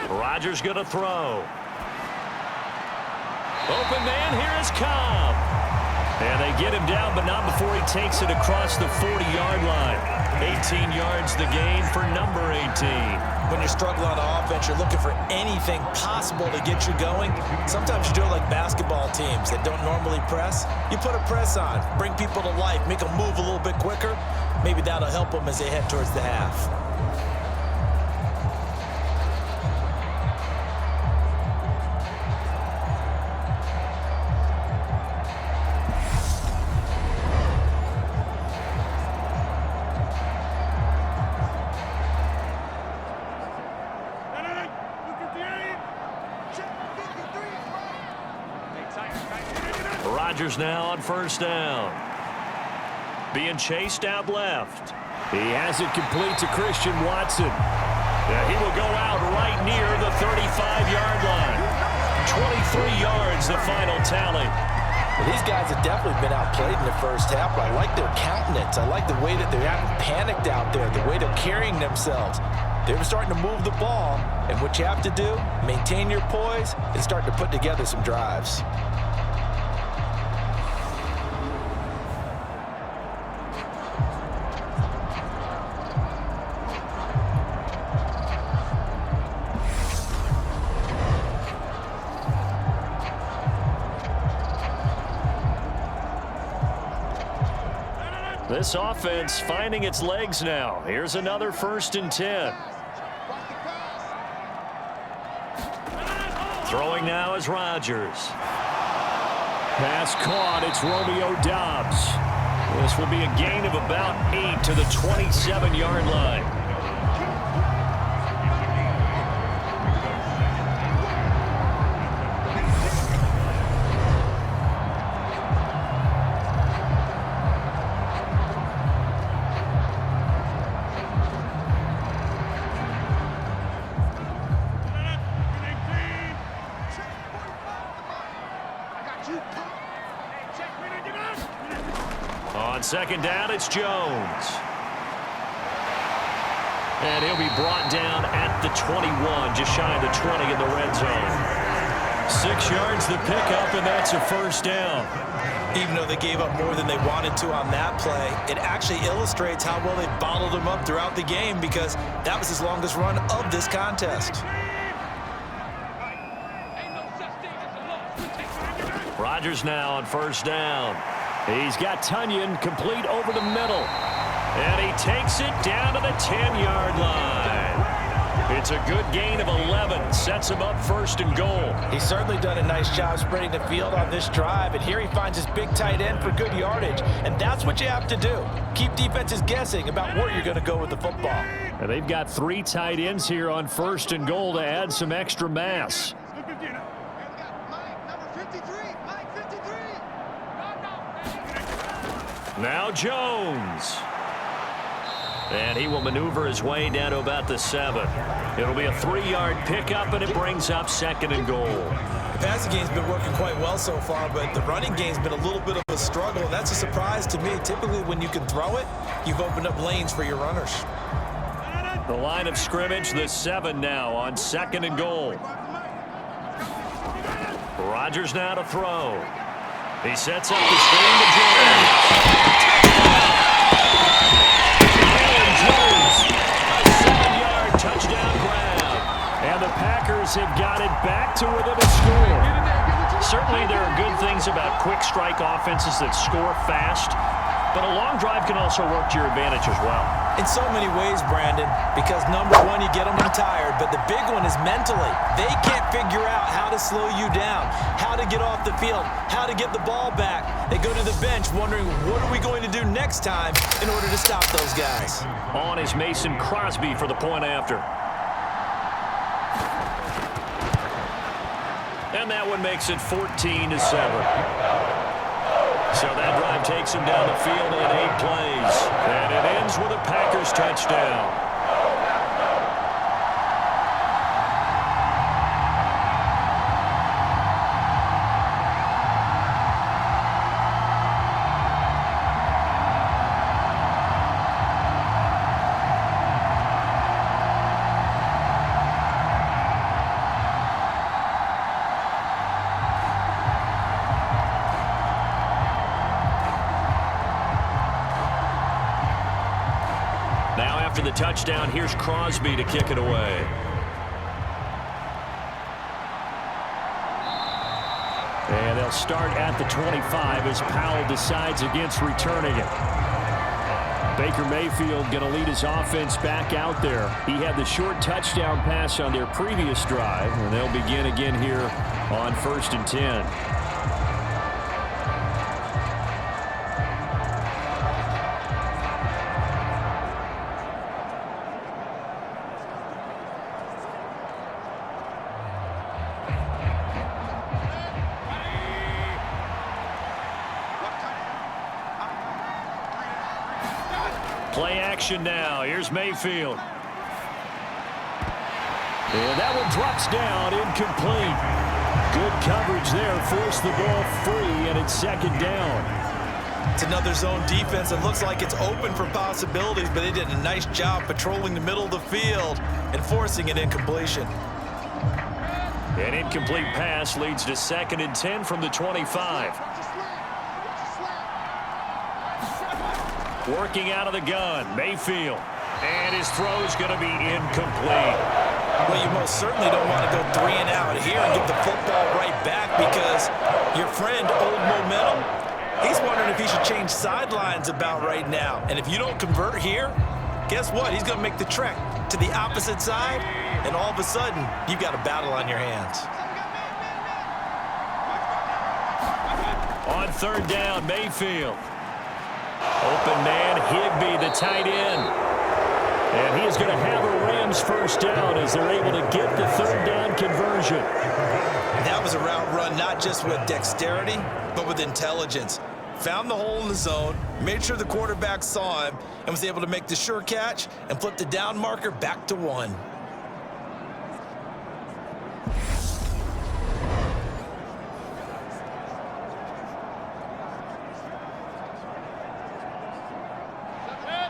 Rodgers going to throw. Open man, here is Cobb. And they get him down, but not before he takes it across the 40-yard line. 18 yards the gain for number 18. When you're struggling on offense, you're looking for anything possible to get you going. Sometimes you do it like basketball teams that don't normally press. You put a press on, bring people to life, make them move a little bit quicker. Maybe that'll help them as they head towards the half. Rodgers now on first down. Being chased out left. He has it complete to Christian Watson. Yeah, he will go out right near the 35-yard line. 23 yards the final tally. Well, these guys have definitely been outplayed in the first half, but I like their countenance. I like the way that they haven't panicked out there, the way they're carrying themselves. They're starting to move the ball, and what you have to do, maintain your poise and start to put together some drives. This offense finding its legs now. Here's another 1st and 10. Throwing now is Rodgers. Pass caught. It's Romeo Doubs. This will be a gain of about 8 to the 27-yard line. On 2nd down, it's Jones. And he'll be brought down at the 21, just shy of the 20 in the red zone. 6 yards the pickup, and that's a 1st down. Even though they gave up more than they wanted to on that play, it actually illustrates how well they bottled them up throughout the game, because that was his longest run of this contest. Rodgers now on 1st down. He's got Tunyon complete over the middle. And he takes it down to the 10-yard line. It's a good gain of 11. Sets him up 1st and goal. He's certainly done a nice job spreading the field on this drive. And here he finds his big tight end for good yardage. And that's what you have to do. Keep defenses guessing about where you're going to go with the football. And they've got 3 tight ends here on 1st and goal to add some extra mass. Now Jones. And he will maneuver his way down to about the 7. It'll be a 3-yard pickup, and it brings up 2nd and goal. The passing game's been working quite well so far, but the running game's been a little bit of a struggle, and that's a surprise to me. Typically, when you can throw it, you've opened up lanes for your runners. The line of scrimmage, the 7 now on 2nd and goal. Rodgers now to throw. He sets up the screen to Jones. to within a score. Certainly there are good things about quick strike offenses that score fast, but a long drive can also work to your advantage as well. In so many ways, Brandon, because number one, you get them tired, but the big one is mentally. They can't figure out how to slow you down, how to get off the field, how to get the ball back. They go to the bench wondering, what are we going to do next time in order to stop those guys? On is Mason Crosby for the point after. And that one makes it 14-7. So that drive takes him down the field in 8 plays. And it ends with a Packers touchdown. After the touchdown, here's Crosby to kick it away. And they'll start at the 25 as Powell decides against returning it. Baker Mayfield going to lead his offense back out there. He had the short touchdown pass on their previous drive, and they'll begin again here on 1st and 10. Play action now. Here's Mayfield. And that one drops down, incomplete. Good coverage there. Forced the ball free, and it's 2nd down. It's another zone defense. It looks like it's open for possibilities, but they did a nice job patrolling the middle of the field and forcing an incompletion. An incomplete pass leads to 2nd and 10 from the 25. Working out of the gun, Mayfield. And his throw's going to be incomplete. Well, you most certainly don't want to go 3 and out here and give the football right back, because your friend, Old Momentum, he's wondering if he should change sidelines about right now. And if you don't convert here, guess what? He's going to make the trek to the opposite side, and all of a sudden, you've got a battle on your hands. On 3rd down, Mayfield. Open man, Higbee, the tight end. And he is going to have a Rams 1st down as they're able to get the 3rd down conversion. That was a route run not just with dexterity, but with intelligence. Found the hole in the zone, made sure the quarterback saw him, and was able to make the sure catch and flip the down marker back to 1.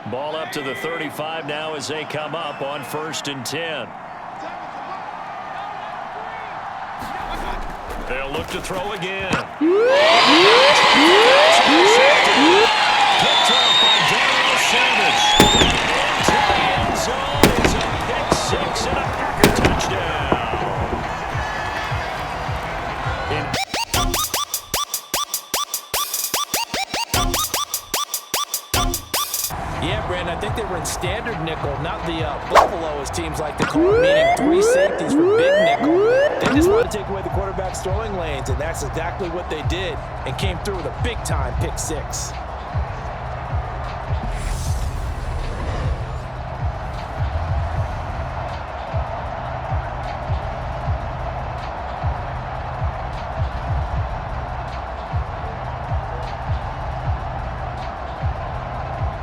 Ball up to the 35 now as they come up on 1st and 10. They'll look to throw again. Picked off by Darnell Savage. Into the end zone. It's a pick 6 and a Packer touchdown. Yeah, Brandon, I think they were in standard nickel, not the Buffalo, as teams like to call it, meaning 3 safeties for big nickel. They just want to take away the quarterback's throwing lanes, and that's exactly what they did, and came through with a big-time pick 6.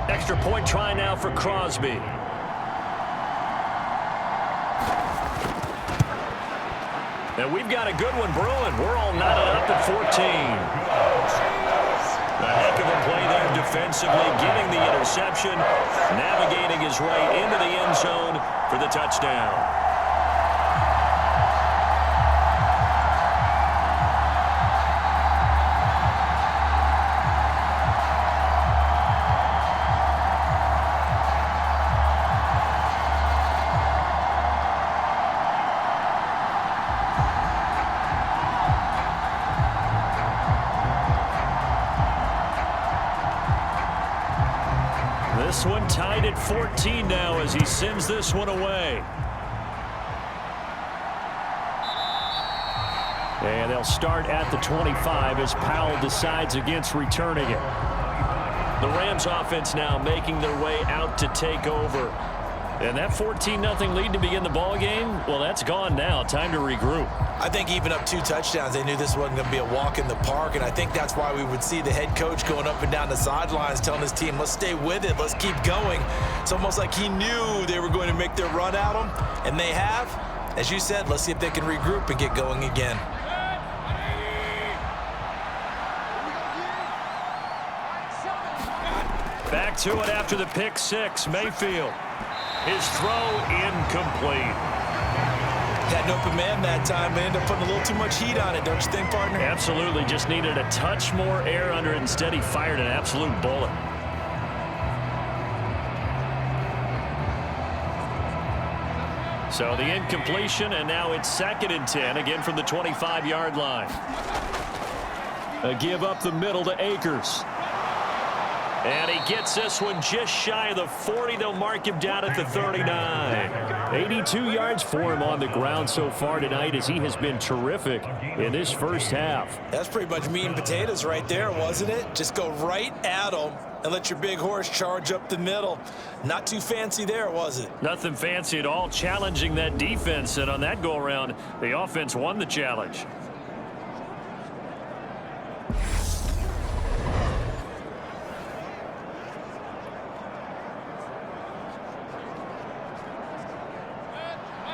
Extra point try now for Crosby. And we've got a good one brewing. We're all knotted up at 14. A heck of a play there defensively, getting the interception, navigating his way into the end zone for the touchdown. This one tied at 14 now as he sends this one away. And they'll start at the 25 as Powell decides against returning it. The Rams offense now making their way out to take over. And that 14-0 lead to begin the ball game, well, that's gone now. Time to regroup. I think even up 2 touchdowns, they knew this wasn't going to be a walk in the park, and I think that's why we would see the head coach going up and down the sidelines telling his team, let's stay with it, let's keep going. It's almost like he knew they were going to make their run at him, and they have. As you said, let's see if they can regroup and get going again. Back to it after the pick six. Mayfield. His throw incomplete. Had an open man that time, but ended up putting a little too much heat on it, don't you think, partner? Absolutely. Just needed a touch more air under it. Instead, he fired an absolute bullet. So the incompletion, and now it's 2nd and 10, again from the 25-yard line. A give up the middle to Akers. And he gets this one just shy of the 40. They'll mark him down at the 39. 82 yards for him on the ground so far tonight as he has been terrific in this first half. That's pretty much meat and potatoes right there, wasn't it? Just go right at him and let your big horse charge up the middle. Not too fancy there, was it? Nothing fancy at all, challenging that defense. And on that go-around, the offense won the challenge.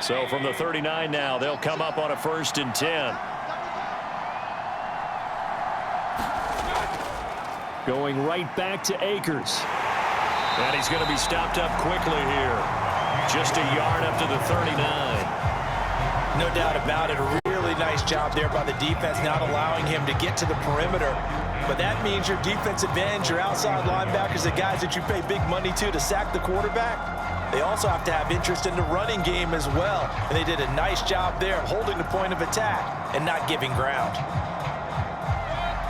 So from the 39 now, they'll come up on a 1st and 10. Going right back to Akers. And he's going to be stopped up quickly here. Just a yard up to the 39. No doubt about it. A really nice job there by the defense, not allowing him to get to the perimeter. But that means your defensive ends, your outside linebackers, the guys that you pay big money to sack the quarterback, they also have to have interest in the running game as well. And they did a nice job there holding the point of attack and not giving ground.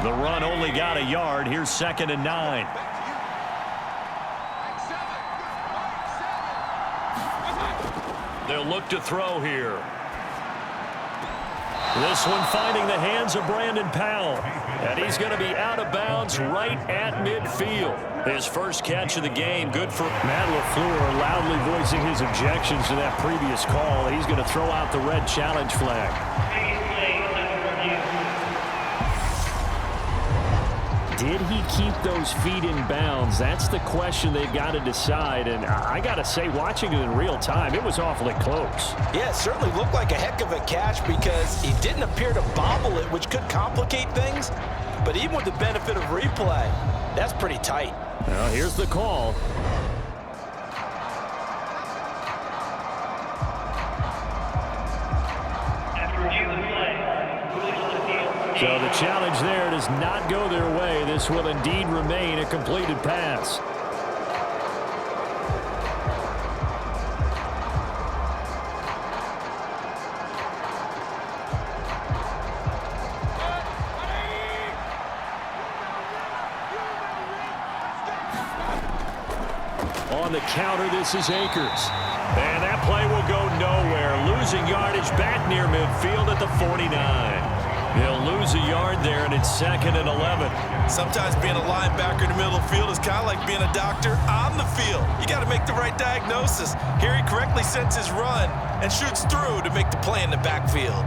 The run only got a yard. Here's 2nd and 9. They'll look to throw here. This one finding the hands of Brandon Powell. And he's going to be out of bounds right at midfield. His first catch of the game. Good for Matt LaFleur, loudly voicing his objections to that previous call. He's going to throw out the red challenge flag. Did he keep those feet in bounds? That's the question they've got to decide. And I got to say, watching it in real time, it was awfully close. Yeah, it certainly looked like a heck of a catch because he didn't appear to bobble it, which could complicate things. But even with the benefit of replay, that's pretty tight. Well, here's the call. So the challenge there does not go their way. This will indeed remain a completed pass. On the counter, this is Akers. And that play will go nowhere. Losing yardage back near midfield at the 49. They'll lose a yard there, and it's 2nd and 11. Sometimes being a linebacker in the middle of the field is kind of like being a doctor on the field. You got to make the right diagnosis. Here he correctly sends his run and shoots through to make the play in the backfield.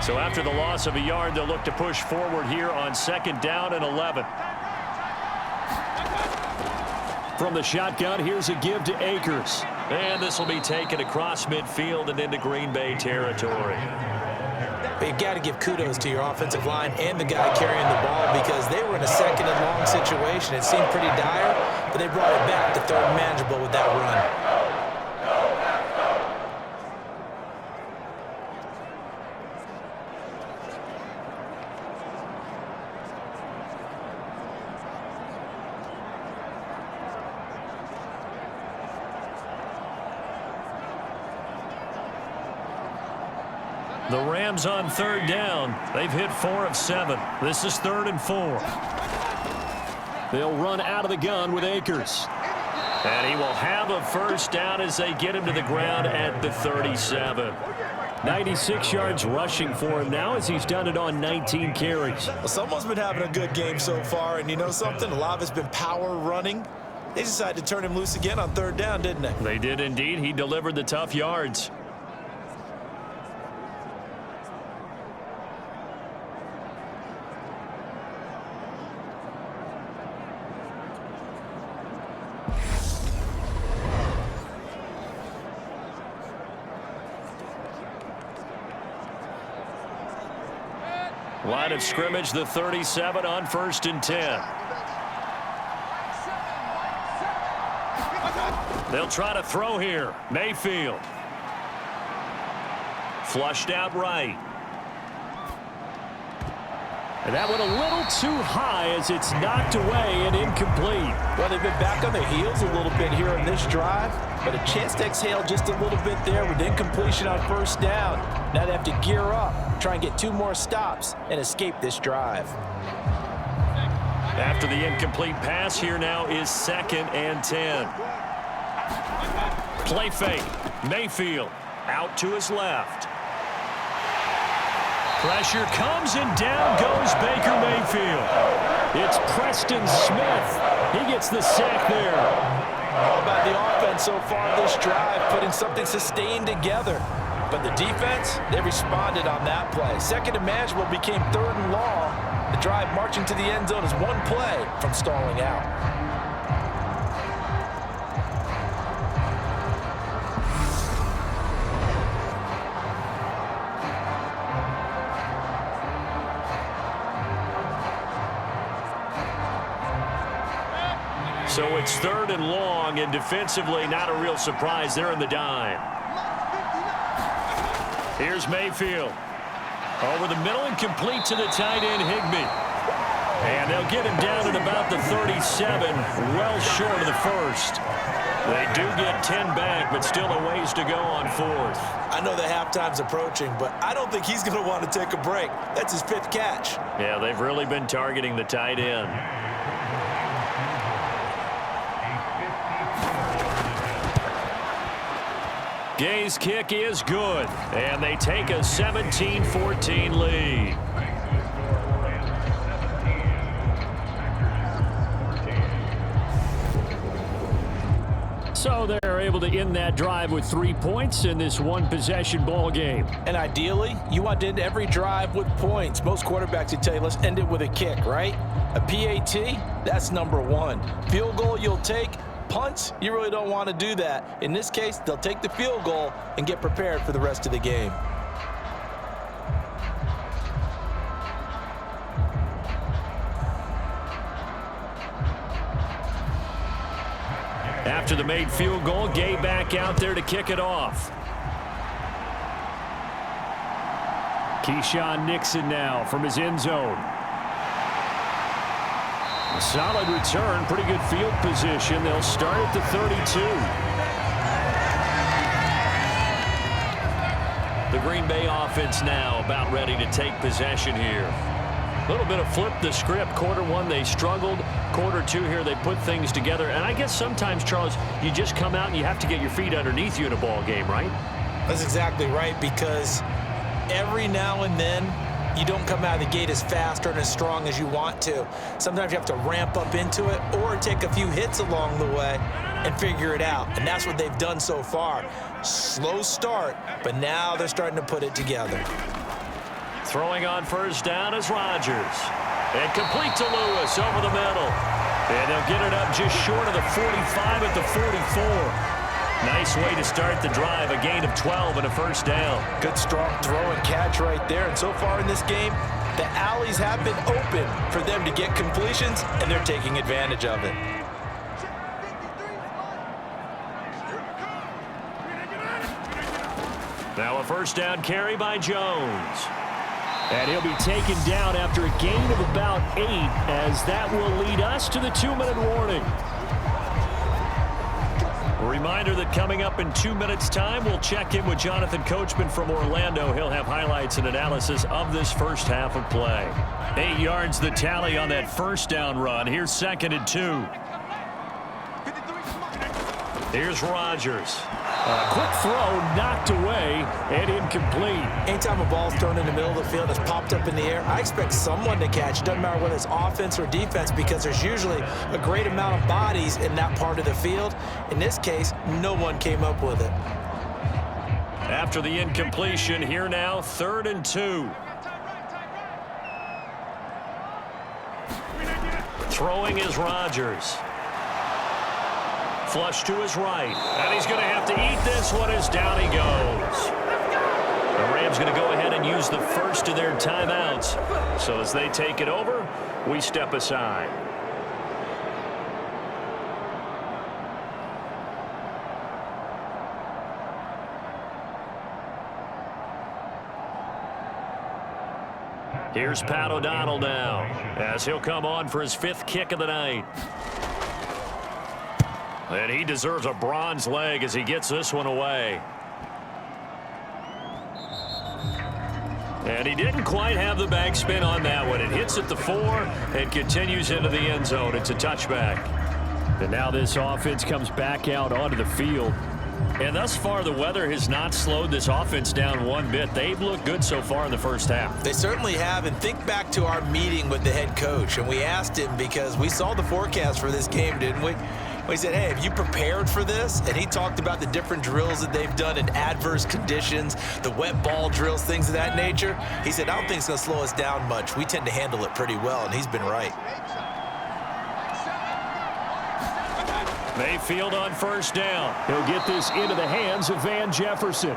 So after the loss of a yard, they'll look to push forward here on 2nd down and 11. From the shotgun, here's a give to Akers. And this will be taken across midfield and into Green Bay territory. You've got to give kudos to your offensive line and the guy carrying the ball because they were in a 2nd and long situation. It seemed pretty dire, but they brought it back to 3rd and manageable with that run. The Rams on third down. They've hit 4 of 7. This is 3rd and 4. They'll run out of the gun with Akers. And he will have a first down as they get him to the ground at the 37. 96 yards rushing for him now as he's done it on 19 carries. Well, someone's been having a good game so far, and you know something? A lot of it's been power running. They decided to turn him loose again on 3rd down, didn't they? They did indeed. He delivered the tough yards. Line of scrimmage, the 37 on 1st and 10. They'll try to throw here. Mayfield. Flushed out right. And that went a little too high as it's knocked away and incomplete. Well, they've been back on their heels a little bit here on this drive, but a chance to exhale just a little bit there with incompletion on 1st down. Now they have to gear up, try and get 2 more stops and escape this drive. After the incomplete pass, here now is 2nd and 10. Play fake. Mayfield out to his left. Pressure comes and down goes Baker Mayfield. It's Preston Smith. He gets the sack there. All about the offense so far this drive, putting something sustained together. But the defense, they responded on that play. 2nd and manageable became 3rd and long. The drive marching to the end zone is 1 play from stalling out. So it's 3rd and long, and defensively not a real surprise. They're in the dime. Here's Mayfield. Over the middle and complete to the tight end, Higbee. And they'll get him down at about the 37, well short of the 1st. They do get 10 back, but still a ways to go on 4th. I know the halftime's approaching, but I don't think he's going to want to take a break. That's his 5th catch. Yeah, they've really been targeting the tight end. Gay's kick is good, and they take a 17-14 lead. So they're able to end that drive with 3 points in this one-possession ball game. And ideally, you want to end every drive with points. Most quarterbacks would tell you, let's end it with a kick, right? A PAT, that's number 1. Field goal you'll take. Punts, you really don't want to do that. In this case, they'll take the field goal and get prepared for the rest of the game. After the made field goal, Gay back out there to kick it off. Keyshawn Nixon now from his end zone. Solid return, pretty good field position. They'll start at the 32. The Green Bay offense now about ready to take possession here. A little bit of flip the script. Quarter 1, they struggled. Quarter 2 here, they put things together. And I guess sometimes, Charles, you just come out and you have to get your feet underneath you in a ball game, right? That's exactly right, because every now and then, you don't come out of the gate as fast or as strong as you want to. Sometimes you have to ramp up into it or take a few hits along the way and figure it out. And that's what they've done so far. Slow start, but now they're starting to put it together. Throwing on 1st down is Rodgers. And complete to Lewis over the middle. And they'll get it up just short of the 45 at the 44. Nice way to start the drive, a gain of 12 and a 1st down. Good strong throw and catch right there. And so far in this game, the alleys have been open for them to get completions, and they're taking advantage of it. Now a 1st down carry by Jones. And he'll be taken down after a gain of about 8, as that will lead us to the 2-minute warning. Reminder that coming up in 2 minutes' time, we'll check in with Jonathan Coachman from Orlando. He'll have highlights and analysis of this first half of play. 8 yards the tally on that first down run. Here's 2nd and 2. Here's Rodgers. A quick throw knocked away and incomplete. Anytime a ball's thrown in the middle of the field that's popped up in the air, I expect someone to catch. Doesn't matter whether it's offense or defense, because there's usually a great amount of bodies in that part of the field. In this case, no one came up with it. After the incompletion, here now, 3rd and 2. Throwing is Rodgers. Flush to his right. And he's going to have to eat this one as down he goes. The Rams going to go ahead and use the first of their timeouts. So as they take it over, we step aside. Here's Pat O'Donnell now as he'll come on for his 5th kick of the night. And he deserves a bronze leg as he gets this one away. And he didn't quite have the backspin on that one. It hits at the 4 and continues into the end zone. It's a touchback. And now this offense comes back out onto the field. And thus far, the weather has not slowed this offense down one bit. They've looked good so far in the first half. They certainly have. And think back to our meeting with the head coach. And we asked him, because we saw the forecast for this game, didn't we? We said, hey, have you prepared for this? And he talked about the different drills that they've done in adverse conditions, the wet ball drills, things of that nature. He said, I don't think it's going to slow us down much. We tend to handle it pretty well, and he's been right. Mayfield on 1st down. He'll get this into the hands of Van Jefferson.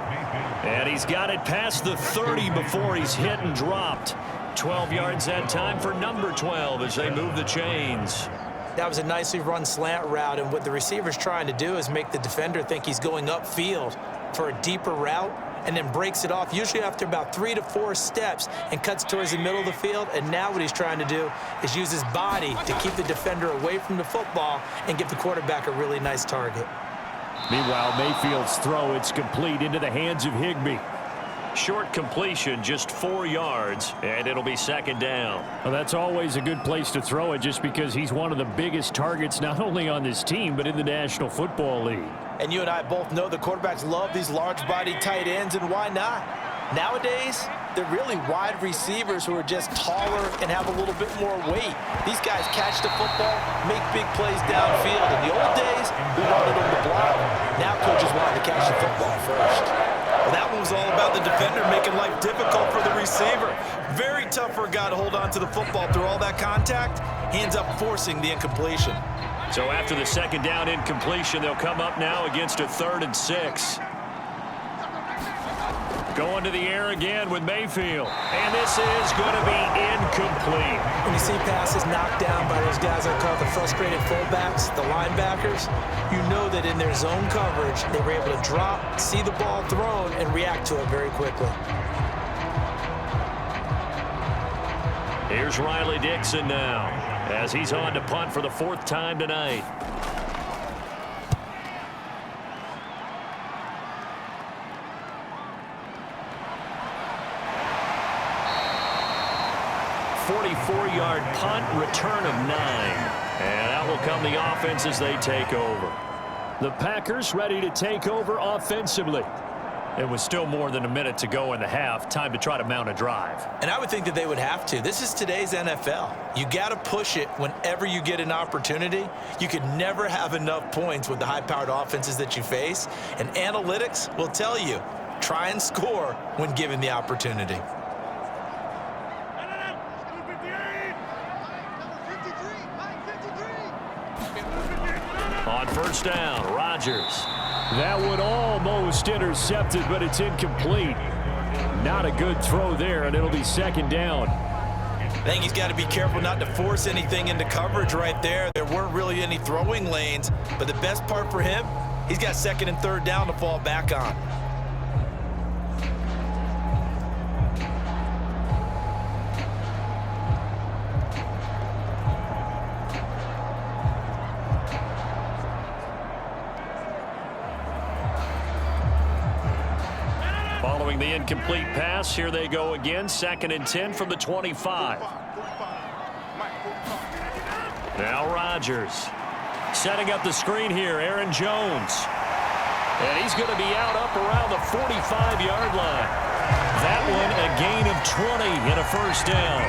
And he's got it past the 30 before he's hit and dropped. 12 yards that time for number 12 as they move the chains. That was a nicely run slant route, and what the receiver's trying to do is make the defender think he's going upfield for a deeper route, and then breaks it off, usually after about 3 to 4 steps, and cuts towards the middle of the field. And now what he's trying to do is use his body to keep the defender away from the football and give the quarterback a really nice target. Meanwhile, Mayfield's throw, it's complete into the hands of Higbee. Short completion, just 4 yards, and it'll be 2nd down. Well, that's always a good place to throw it, just because he's one of the biggest targets not only on this team but in the National Football League. And you and I both know the quarterbacks love these large-bodied tight ends, and why not? Nowadays, they're really wide receivers who are just taller and have a little bit more weight. These guys catch the football, make big plays downfield. In the old days, we wanted them to block. Now coaches wanted to catch the football first. Well, that one was all about the defender making life difficult for the receiver. Very tough for a guy to hold on to the football through all that contact. He ends up forcing the incompletion. So after the 2nd down incompletion, they'll come up now against a 3rd and 6. Going to the air again with Mayfield. And this is going to be incomplete. When you see passes knocked down by those guys I call the frustrated fullbacks, the linebackers, you know that in their zone coverage, they were able to drop, see the ball thrown, and react to it very quickly. Here's Riley Dixon now, as he's on to punt for the 4th time tonight. Yard punt, return of 9. And out will come the offense as they take over. The Packers ready to take over offensively. It was still more than a minute to go in the half. Time to try to mount a drive. And I would think that they would have to. This is today's NFL. You got to push it whenever you get an opportunity. You could never have enough points with the high-powered offenses that you face. And analytics will tell you, try and score when given the opportunity. On 1st down, Rodgers. That one almost intercepted, but it's incomplete. Not a good throw there, and it'll be 2nd down. I think he's got to be careful not to force anything into coverage right there. There weren't really any throwing lanes, but the best part for him, he's got 2nd and 3rd down to fall back on. Throwing the incomplete pass. Here they go again. 2nd and 10 from the 25. Now Rodgers. Setting up the screen here, Aaron Jones. And he's going to be out up around the 45-yard line. That one a gain of 20 and a first down.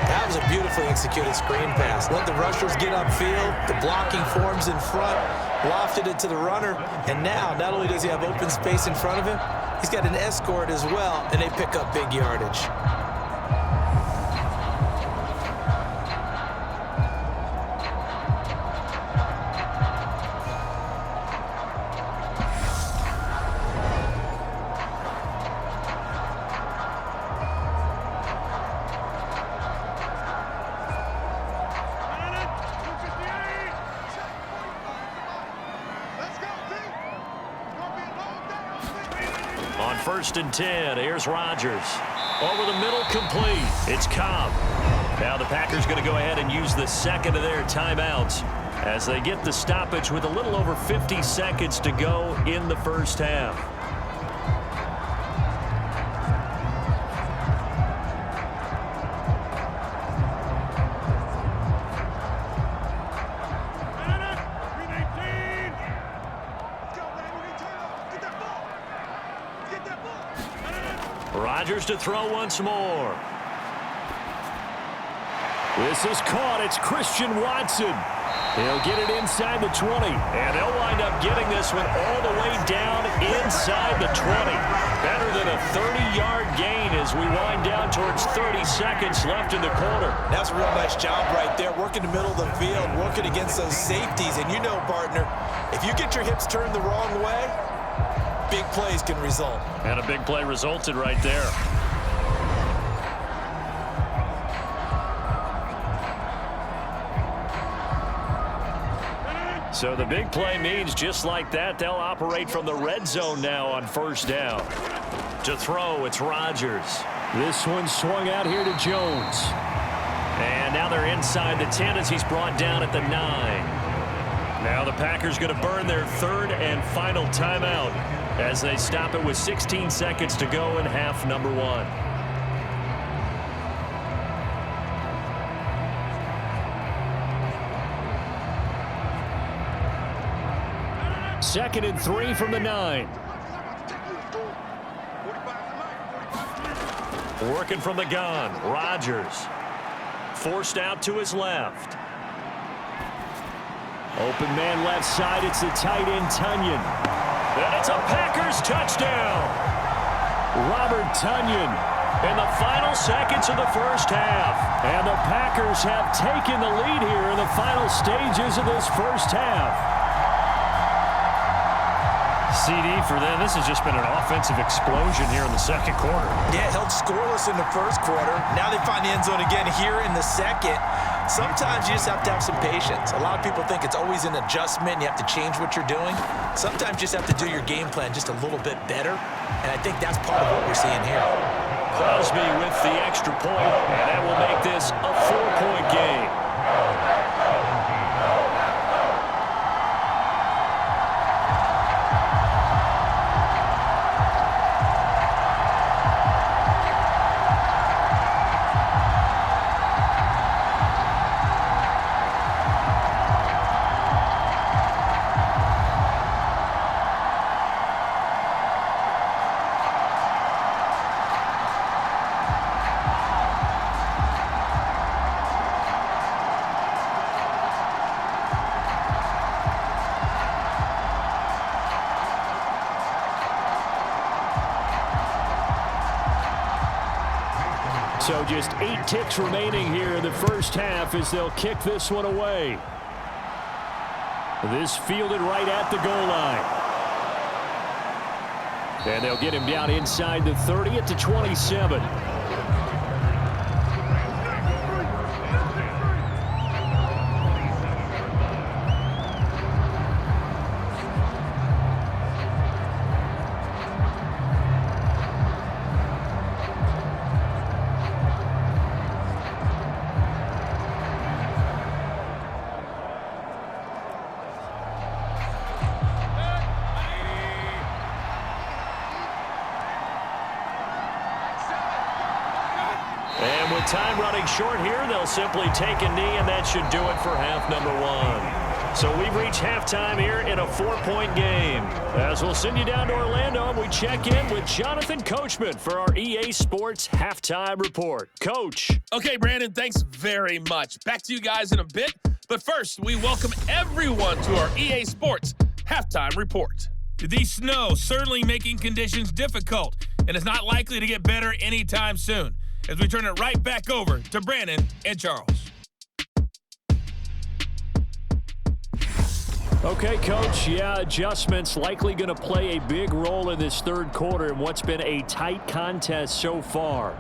That was a beautifully executed screen pass. Let the rushers get upfield. The blocking forms in front. Lofted it to the runner. And now, not only does he have open space in front of him, he's got an escort as well, and they pick up big yardage. On 1st and 10, here's Rodgers. Over the middle, complete. It's Cobb. Now the Packers going to go ahead and use the second of their timeouts as they get the stoppage with a little over 50 seconds to go in the first half. Rodgers to throw once more. This is caught. It's Christian Watson. He'll get it inside the 20. And they'll wind up getting this one all the way down inside the 20. Better than a 30-yard gain as we wind down towards 30 seconds left in the quarter. That's a real nice job right there. Working the middle of the field, working against those safeties. And you know, partner, if you get your hips turned the wrong way, big plays can result. And a big play resulted right there. So the big play means just like that, they'll operate from the red zone now on first down. To throw, it's Rodgers. This one swung out here to Jones. And now they're inside the 10 as he's brought down at the 9. Now the Packers going to burn their 3rd and final timeout as they stop it with 16 seconds to go in half number 1. 2nd and 3 from the 9. Working from the gun, Rodgers. Forced out to his left. Open man left side, it's the tight end Tonyan. And it's a Packers touchdown. Robert Tonyan in the final seconds of the first half. And the Packers have taken the lead here in the final stages of this first half. CD for them. This has just been an offensive explosion here in the second quarter. Yeah, held scoreless in the first quarter. Now they find the end zone again here in the second. Sometimes you just have to have some patience. A lot of people think it's always an adjustment. You have to change what you're doing. Sometimes you just have to do your game plan just a little bit better. And I think that's part of what we're seeing here. Crosby with the extra point, and that will make this a 4-point game. So just 8 ticks remaining here in the first half as they'll kick this one away. This fielded right at the goal line. And they'll get him down inside the 30 at the 27. time running short here. They'll simply take a knee, and that should do it for half number one. So we've reached halftime here in a 4-point game. As we'll send you down to Orlando, and we check in with Jonathan Coachman for our EA Sports Halftime Report. Coach. Okay, Brandon, thanks very much. Back to you guys in a bit. But first, we welcome everyone to our EA Sports Halftime Report. The snow certainly making conditions difficult, and it's not likely to get better anytime soon. As we turn it right back over to Brandon and Charles. Okay, Coach. Yeah, adjustments likely going to play a big role in this third quarter in what's been a tight contest so far.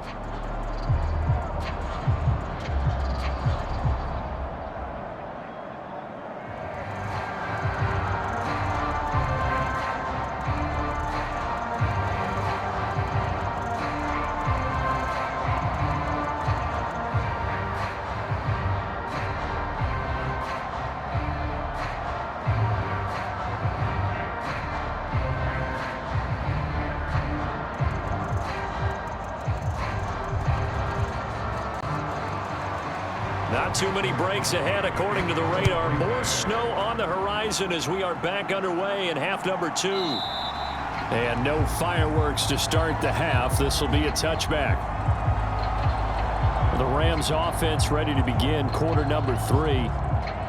Not too many breaks ahead according to the radar. More snow on the horizon as we are back underway in half number 2. And no fireworks to start the half. This will be a touchback. The Rams offense ready to begin quarter number 3.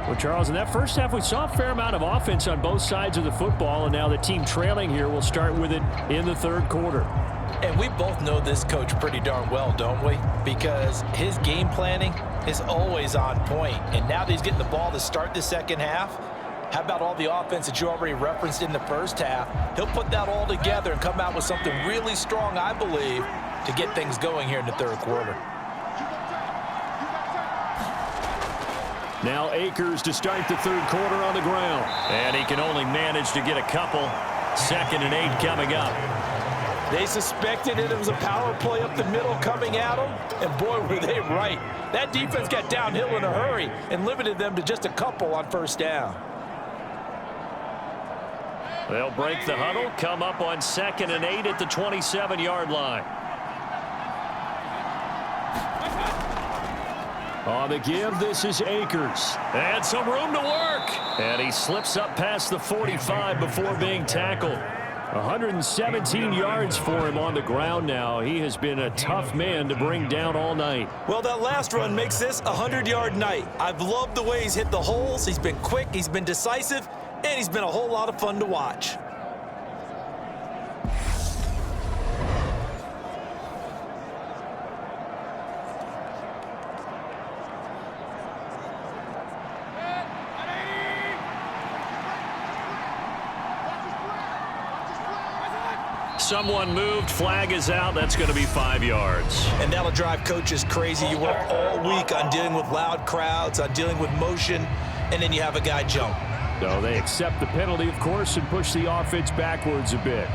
Well, Charles, in that first half we saw a fair amount of offense on both sides of the football, and now the team trailing here will start with it in the third quarter. And we both know this coach pretty darn well, don't we? Because his game planning is always on point. And now that he's getting the ball to start the second half, how about all the offense that you already referenced in the first half? He'll put that all together and come out with something really strong, I believe, to get things going here in the third quarter. Now Akers to start the third quarter on the ground. And he can only manage to get a couple. 2nd and 8 coming up. They suspected it was a power play up the middle coming at them, and boy, were they right. That defense got downhill in a hurry and limited them to just a couple on first down. They'll break the huddle, come up on 2nd and 8 at the 27-yard line. On the give, this is Akers. And some room to work. And he slips up past the 45 before being tackled. 117 yards for him on the ground now. He has been a tough man to bring down all night. Well, that last run makes this a 100-yard night. I've loved the way he's hit the holes. He's been quick, he's been decisive, and he's been a whole lot of fun to watch. Someone moved, flag is out. That's going to be 5 yards. And that'll drive coaches crazy. You work all week on dealing with loud crowds, on dealing with motion, and then you have a guy jump. So they accept the penalty, of course, and push the offense backwards a bit.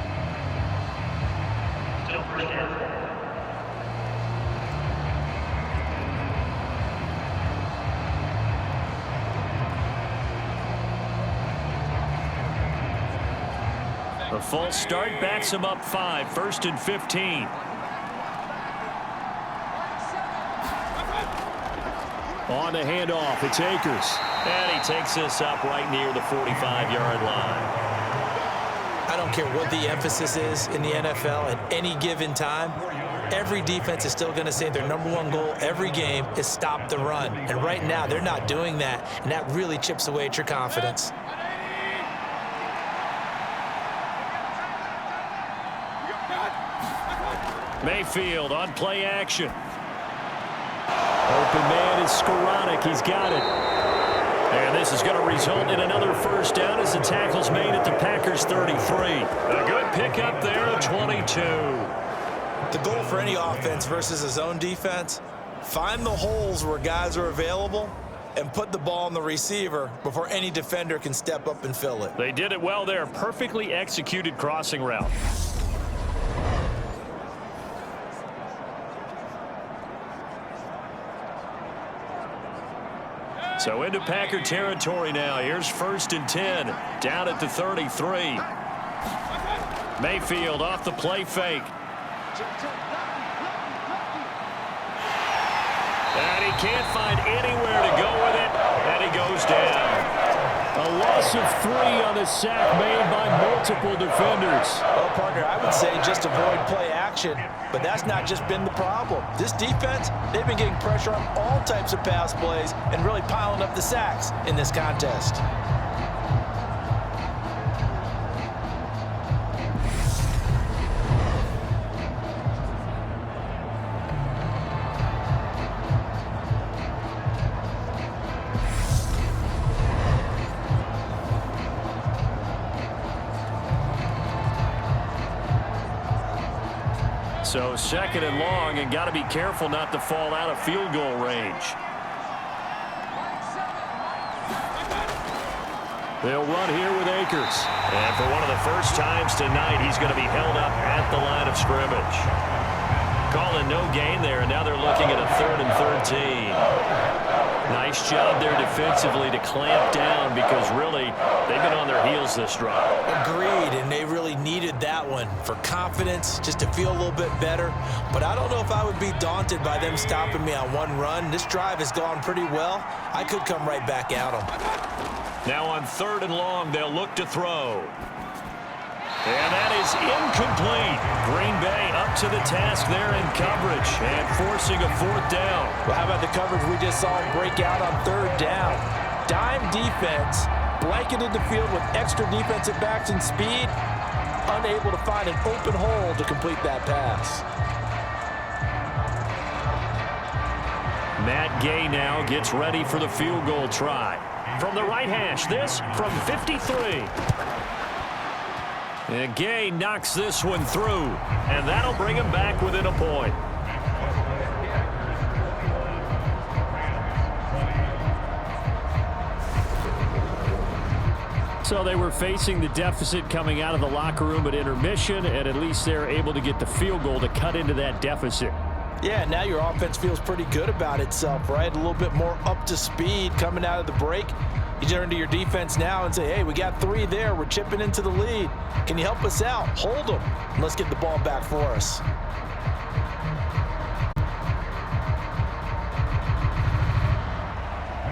A false start backs him up 5, 1st and 15. On the handoff, it's Akers. And he takes this up right near the 45-yard line. I don't care what the emphasis is in the NFL at any given time. Every defense is still going to say their #1 goal every game is stop the run. And right now, they're not doing that, and that really chips away at your confidence. Mayfield on play action. Open man is Skoranek. He's got it. And this is going to result in another first down as the tackle's made at the Packers 33. A good pickup there at 22. The goal for any offense versus a zone defense, find the holes where guys are available and put the ball on the receiver before any defender can step up and fill it. They did it well there. Perfectly executed crossing route. So into Packer territory now. Here's 1st and 10. Down at the 33. Mayfield off the play fake. And he can't find anywhere to go with it, and he goes down. A loss of 3 on the sack made by multiple defenders. Well, partner, I would say just avoid play action, but that's not just been the problem. This defense, they've been getting pressure on all types of pass plays and really piling up the sacks in this contest. So 2nd and long, and got to be careful not to fall out of field goal range. They'll run here with Akers. And for one of the first times tonight, he's going to be held up at the line of scrimmage. Calling no gain there, and now they're looking at a 3rd and 13. Nice job there defensively to clamp down because really they've been on their heels this drive. Agreed, and they really needed that one for confidence, just to feel a little bit better. But I don't know if I would be daunted by them stopping me on one run. This drive has gone pretty well. I could come right back at them. Now on 3rd and long, they'll look to throw. And that is incomplete. Green Bay up to the task there in coverage and forcing a 4th down. Well, how about the coverage we just saw him break out on 3rd down? Dime defense, blanketed the field with extra defensive backs and speed, unable to find an open hole to complete that pass. Matt Gay now gets ready for the field goal try. From the right hash, this from 53. And Gay knocks this one through, and that'll bring him back within a point. So they were facing the deficit coming out of the locker room at intermission, and at least they're able to get the field goal to cut into that deficit. Yeah, now your offense feels pretty good about itself, right? A little bit more up to speed coming out of the break. You turn to your defense now and say, hey, we got 3 there. We're chipping into the lead. Can you help us out? Hold them. And let's get the ball back for us.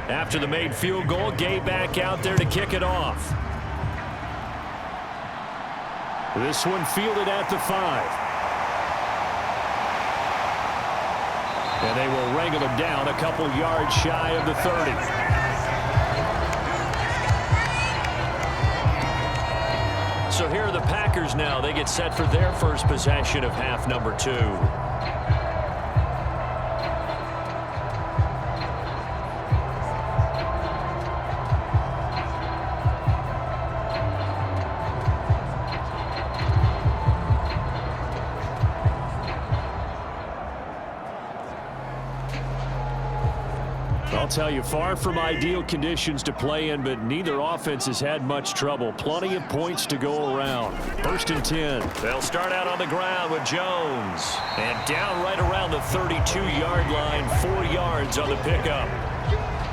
After the made field goal, Gay back out there to kick it off. This one fielded at the 5. And they will wrangle him down a couple yards shy of the 30. So here are the Packers now. They get set for their first possession of half number 2. I'll tell you, far from ideal conditions to play in, but neither offense has had much trouble. Plenty of points to go around. 1st and 10. They'll start out on the ground with Jones. And down right around the 32-yard line, 4 yards on the pickup.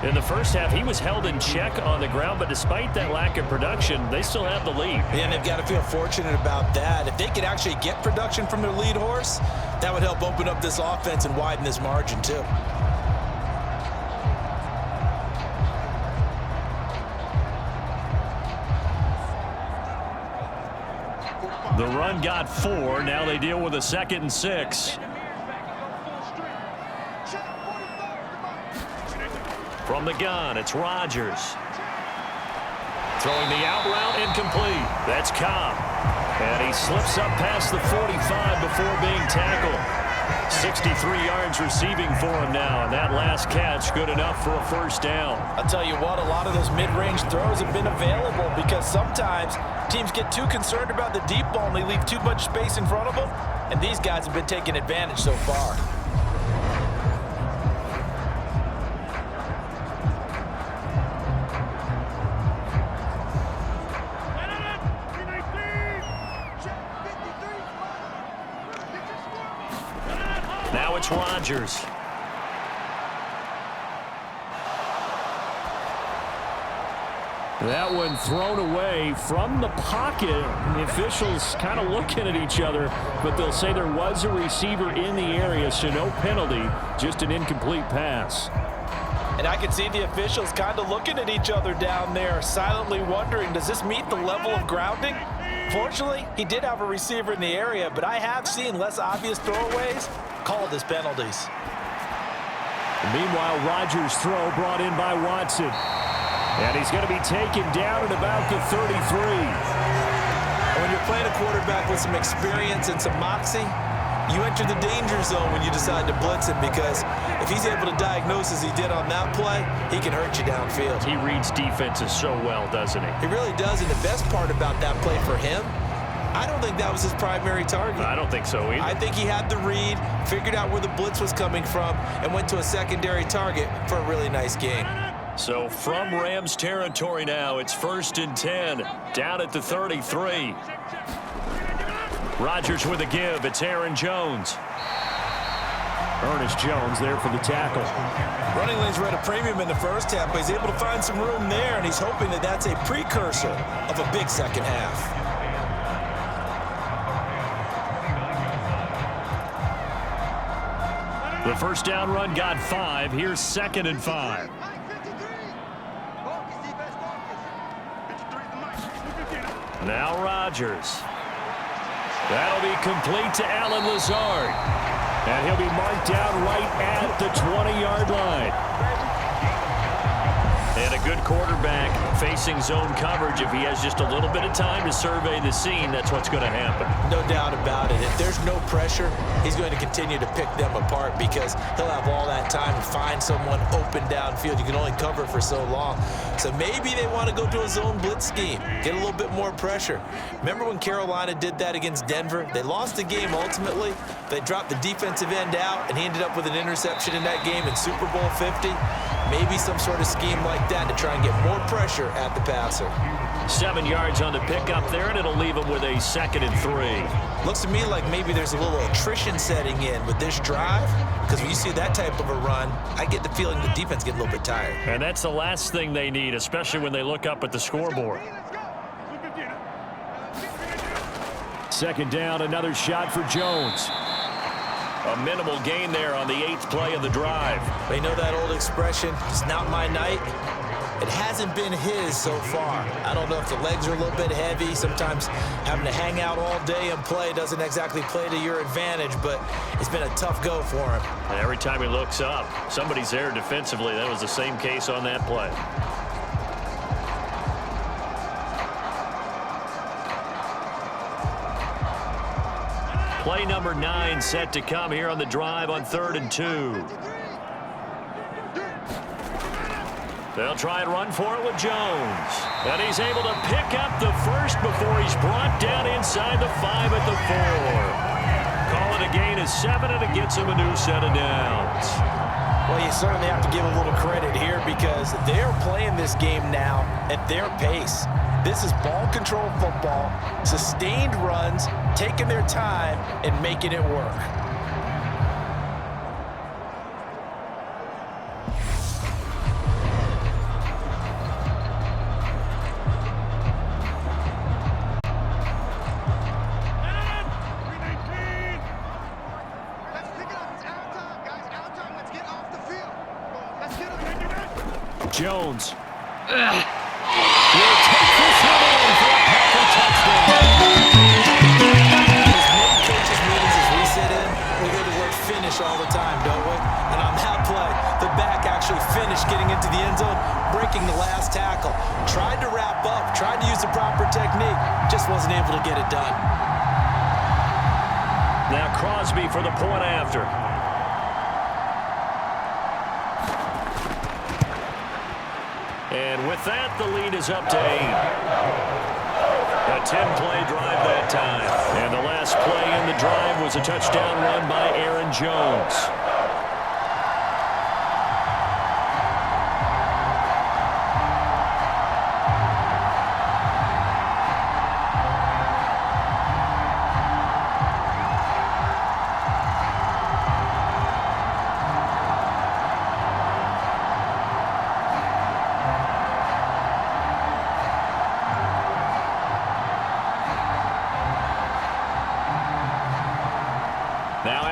In the first half, he was held in check on the ground, but despite that lack of production, they still have the lead. And they've got to feel fortunate about that. If they could actually get production from their lead horse, that would help open up this offense and widen this margin too. The run got 4. Now they deal with a 2nd and 6. From the gun, it's Rodgers. Throwing the out route, incomplete. That's Cobb. And he slips up past the 45 before being tackled. 63 yards receiving for him now, and that last catch good enough for a 1st down. I'll tell you what, a lot of those mid-range throws have been available because sometimes teams get too concerned about the deep ball and they leave too much space in front of them, and these guys have been taking advantage so far. Now it's Rodgers. That one thrown away from the pocket. The officials kind of looking at each other, but they'll say there was a receiver in the area, so no penalty, just an incomplete pass. And I can see the officials kind of looking at each other down there, silently wondering, does this meet the level of grounding? Fortunately, he did have a receiver in the area, but I have seen less obvious throwaways called as penalties. Meanwhile, Rodgers' throw brought in by Watson. And he's going to be taken down at about the 33. When you're playing a quarterback with some experience and some moxie, you enter the danger zone when you decide to blitz him, because if he's able to diagnose as he did on that play, he can hurt you downfield. He reads defenses so well, doesn't he? He really does, and the best part about that play for him, I don't think that was his primary target. I don't think so either. I think he had the read, figured out where the blitz was coming from, and went to a secondary target for a really nice gain. So from Rams territory now, it's 1st and 10, down at the 33. Rodgers with a give. It's Aaron Jones. Ernest Jones there for the tackle. Running lanes were at a premium in the first half, but he's able to find some room there, and he's hoping that that's a precursor of a big second half. The first down run got 5. Here's 2nd and 5. Now Rodgers. That'll be complete to Allen Lazard. And he'll be marked down right at the 20-yard line. And a good quarterback facing zone coverage. If he has just a little bit of time to survey the scene, that's what's going to happen. No doubt about it. If there's no pressure, he's going to continue to pick them apart, because he'll have all that time to find someone open downfield. You can only cover for so long. So maybe they want to go to a zone blitz scheme, get a little bit more pressure. Remember when Carolina did that against Denver? They lost the game ultimately. They dropped the defensive end out, and he ended up with an interception in that game in Super Bowl 50. Maybe some sort of scheme like that to try and get more pressure at the passer. 7 yards on the pickup there, and it'll leave him with a 2nd and 3. Looks to me like maybe there's a little attrition setting in with this drive, because when you see that type of a run, I get the feeling the defense gets a little bit tired. And that's the last thing they need, especially when they look up at the scoreboard. 2nd down, another shot for Jones. A minimal gain there on the 8th play of the drive. They know that old expression, it's not my night. It hasn't been his so far. I don't know if the legs are a little bit heavy. Sometimes having to hang out all day and play doesn't exactly play to your advantage, but it's been a tough go for him. And every time he looks up, somebody's there defensively. That was the same case on that play. Play number 9 set to come here on the drive on 3rd and 2. They'll try and run for it with Jones. And he's able to pick up the first before he's brought down inside the 5 at the 4. Call it a gain of 7, and it gets him a new set of downs. Well, you certainly have to give a little credit here, because they're playing this game now at their pace. This is ball control football, sustained runs, taking their time and making it work. Jones. Will take this one in for a Packer touchdown. As many coaches meetings as we sit in, we hear the word finish all the time, don't we? And on that play, the back actually finished getting into the end zone, breaking the last tackle. Tried to wrap up, tried to use the proper technique, just wasn't able to get it done. Now Crosby for the point after. And with that, the lead is up to 8. A 10-play drive that time. And the last play in the drive was a touchdown run by Aaron Jones.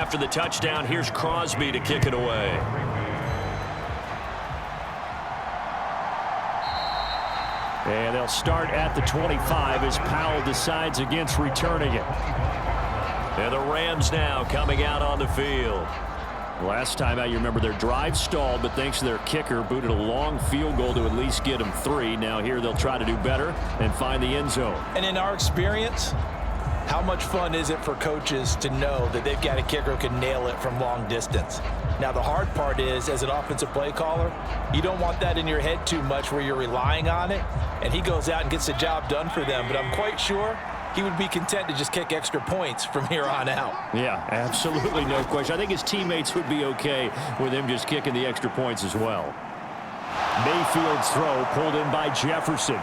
After the touchdown, here's Crosby to kick it away. And they'll start at the 25 as Powell decides against returning it. And the Rams now coming out on the field. Last time out, you remember their drive stalled, but thanks to their kicker, booted a long field goal to at least get them 3. Now here they'll try to do better and find the end zone. And in our experience, how much fun is it for coaches to know that they've got a kicker who can nail it from long distance? Now, the hard part is, as an offensive play caller, you don't want that in your head too much where you're relying on it, and he goes out and gets the job done for them. But I'm quite sure he would be content to just kick extra points from here on out. Yeah, absolutely, no question. I think his teammates would be okay with him just kicking the extra points as well. Mayfield's throw pulled in by Jefferson.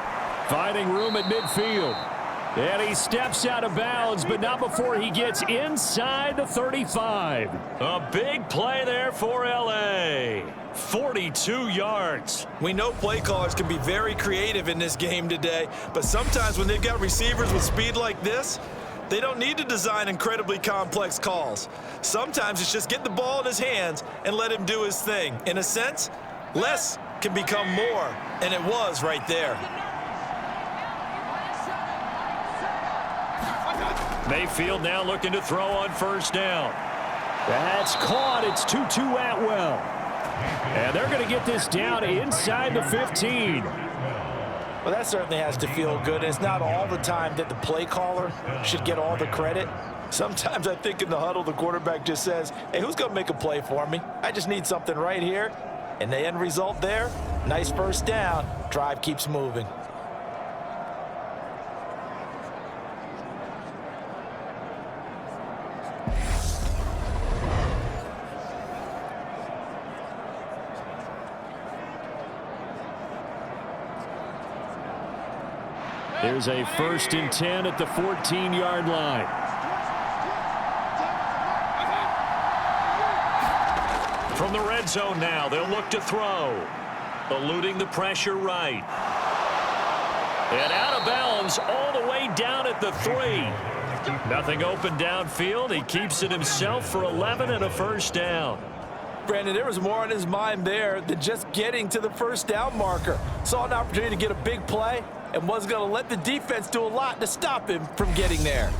Finding room at midfield. And he steps out of bounds, but not before he gets inside the 35. A big play there for L.A. 42 yards. We know play callers can be very creative in this game today, but sometimes when they've got receivers with speed like this, they don't need to design incredibly complex calls. Sometimes it's just get the ball in his hands and let him do his thing. In a sense, less can become more, and it was right there. Mayfield now looking to throw on first down. That's caught. It's Tutu Atwell. And they're going to get this down inside the 15. Well, that certainly has to feel good. It's not all the time that the play caller should get all the credit. Sometimes I think in the huddle, the quarterback just says, hey, who's going to make a play for me? I just need something right here. And the end result there, nice first down. Drive keeps moving. There's a 1st and 10 at the 14-yard line. From the red zone now, they'll look to throw. Eluding the pressure right. And out of bounds all the way down at the 3. Nothing open downfield. He keeps it himself for 11 and a first down. Brandon, there was more on his mind there than just getting to the first down marker. Saw an opportunity to get a big play and wasn't going to let the defense do a lot to stop him from getting there.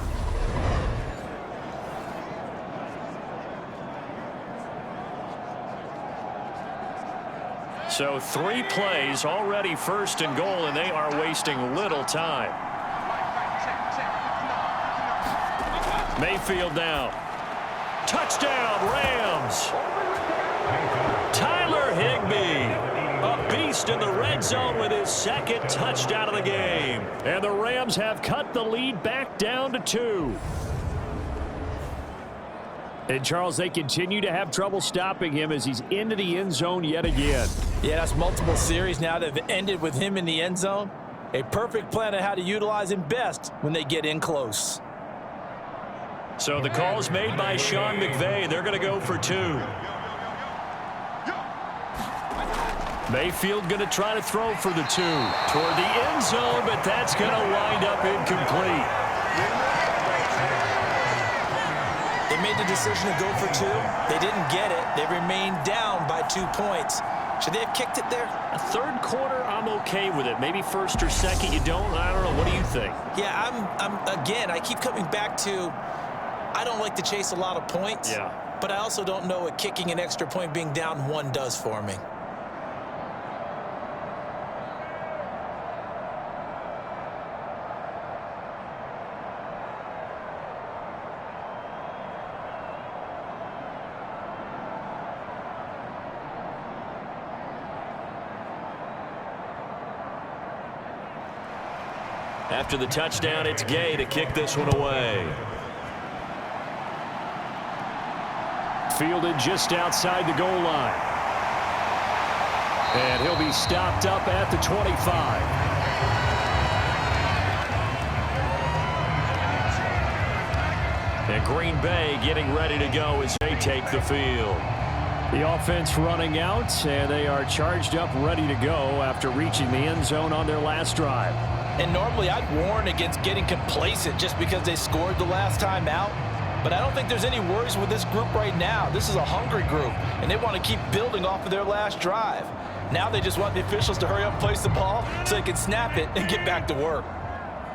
So 3 plays already 1st and goal, and they are wasting little time. Mayfield now. Touchdown, Rams. Tyler Higbee, a beast in the red zone with his 2nd touchdown of the game. And the Rams have cut the lead back down to 2. And, Charles, they continue to have trouble stopping him as he's into the end zone yet again. Yeah, that's multiple series now that have ended with him in the end zone. A perfect plan on how to utilize him best when they get in close. So the call's made by Sean McVay. They're going to go for 2. Mayfield going to try to throw for the 2 toward the end zone, but that's going to wind up incomplete. They made the decision to go for 2. They didn't get it. They remained down by 2 points. Should they have kicked it there? A 3rd quarter, I'm okay with it. Maybe 1st or 2nd, you don't. I don't know. What do you think? Yeah, again, I keep coming back to I don't like to chase a lot of points. Yeah. But I also don't know what kicking an extra point being down 1 does for me. After the touchdown, it's Gay to kick this one away. Fielded just outside the goal line. And he'll be stopped up at the 25. And Green Bay getting ready to go as they take the field. The offense running out, and they are charged up, ready to go after reaching the end zone on their last drive. And normally I'd warn against getting complacent just because they scored the last time out. But I don't think there's any worries with this group right now. This is a hungry group, and they want to keep building off of their last drive. Now they just want the officials to hurry up and place the ball so they can snap it and get back to work.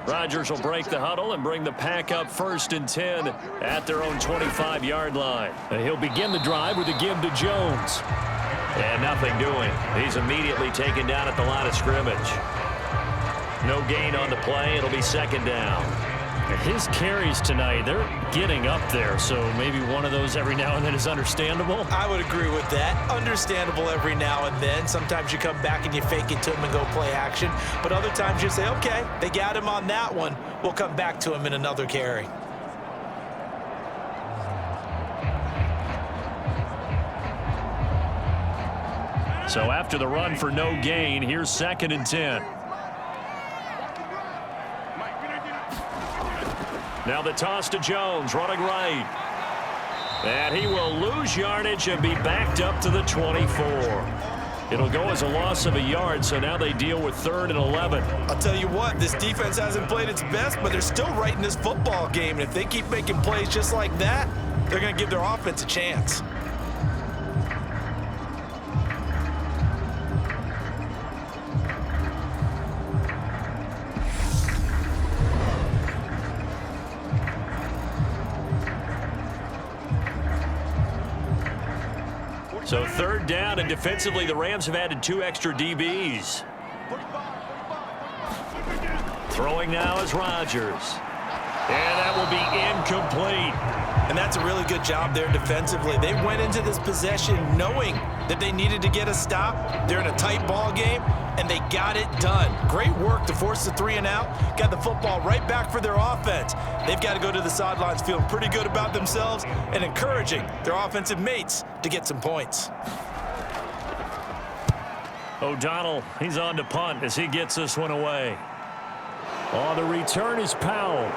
Rodgers will break the huddle and bring the pack up 1st and 10 at their own 25-yard line. And he'll begin the drive with a give to Jones. And nothing doing. He's immediately taken down at the line of scrimmage. No gain on the play. It'll be 2nd down. His carries tonight, they're getting up there, so maybe one of those every now and then is understandable. I would agree with that. Understandable every now and then. Sometimes you come back and you fake it to him and go play action. But other times you say, okay, they got him on that one. We'll come back to him in another carry. So after the run for no gain, here's 2nd and 10. Now the toss to Jones, running right. And he will lose yardage and be backed up to the 24. It'll go as a loss of a yard, so now they deal with 3rd and 11. I'll tell you what, this defense hasn't played its best, but they're still right in this football game. And if they keep making plays just like that, they're going to give their offense a chance. So 3rd down, and defensively, the Rams have added 2 extra DBs. Throwing now is Rodgers. And that will be incomplete. And that's a really good job there defensively. They went into this possession knowing that they needed to get a stop. They're in a tight ball game, and they got it done. Great work to force the 3 and out. Got the football right back for their offense. They've got to go to the sidelines feeling pretty good about themselves and encouraging their offensive mates to get some points. O'Donnell, he's on to punt as he gets this one away. On the return is Powell.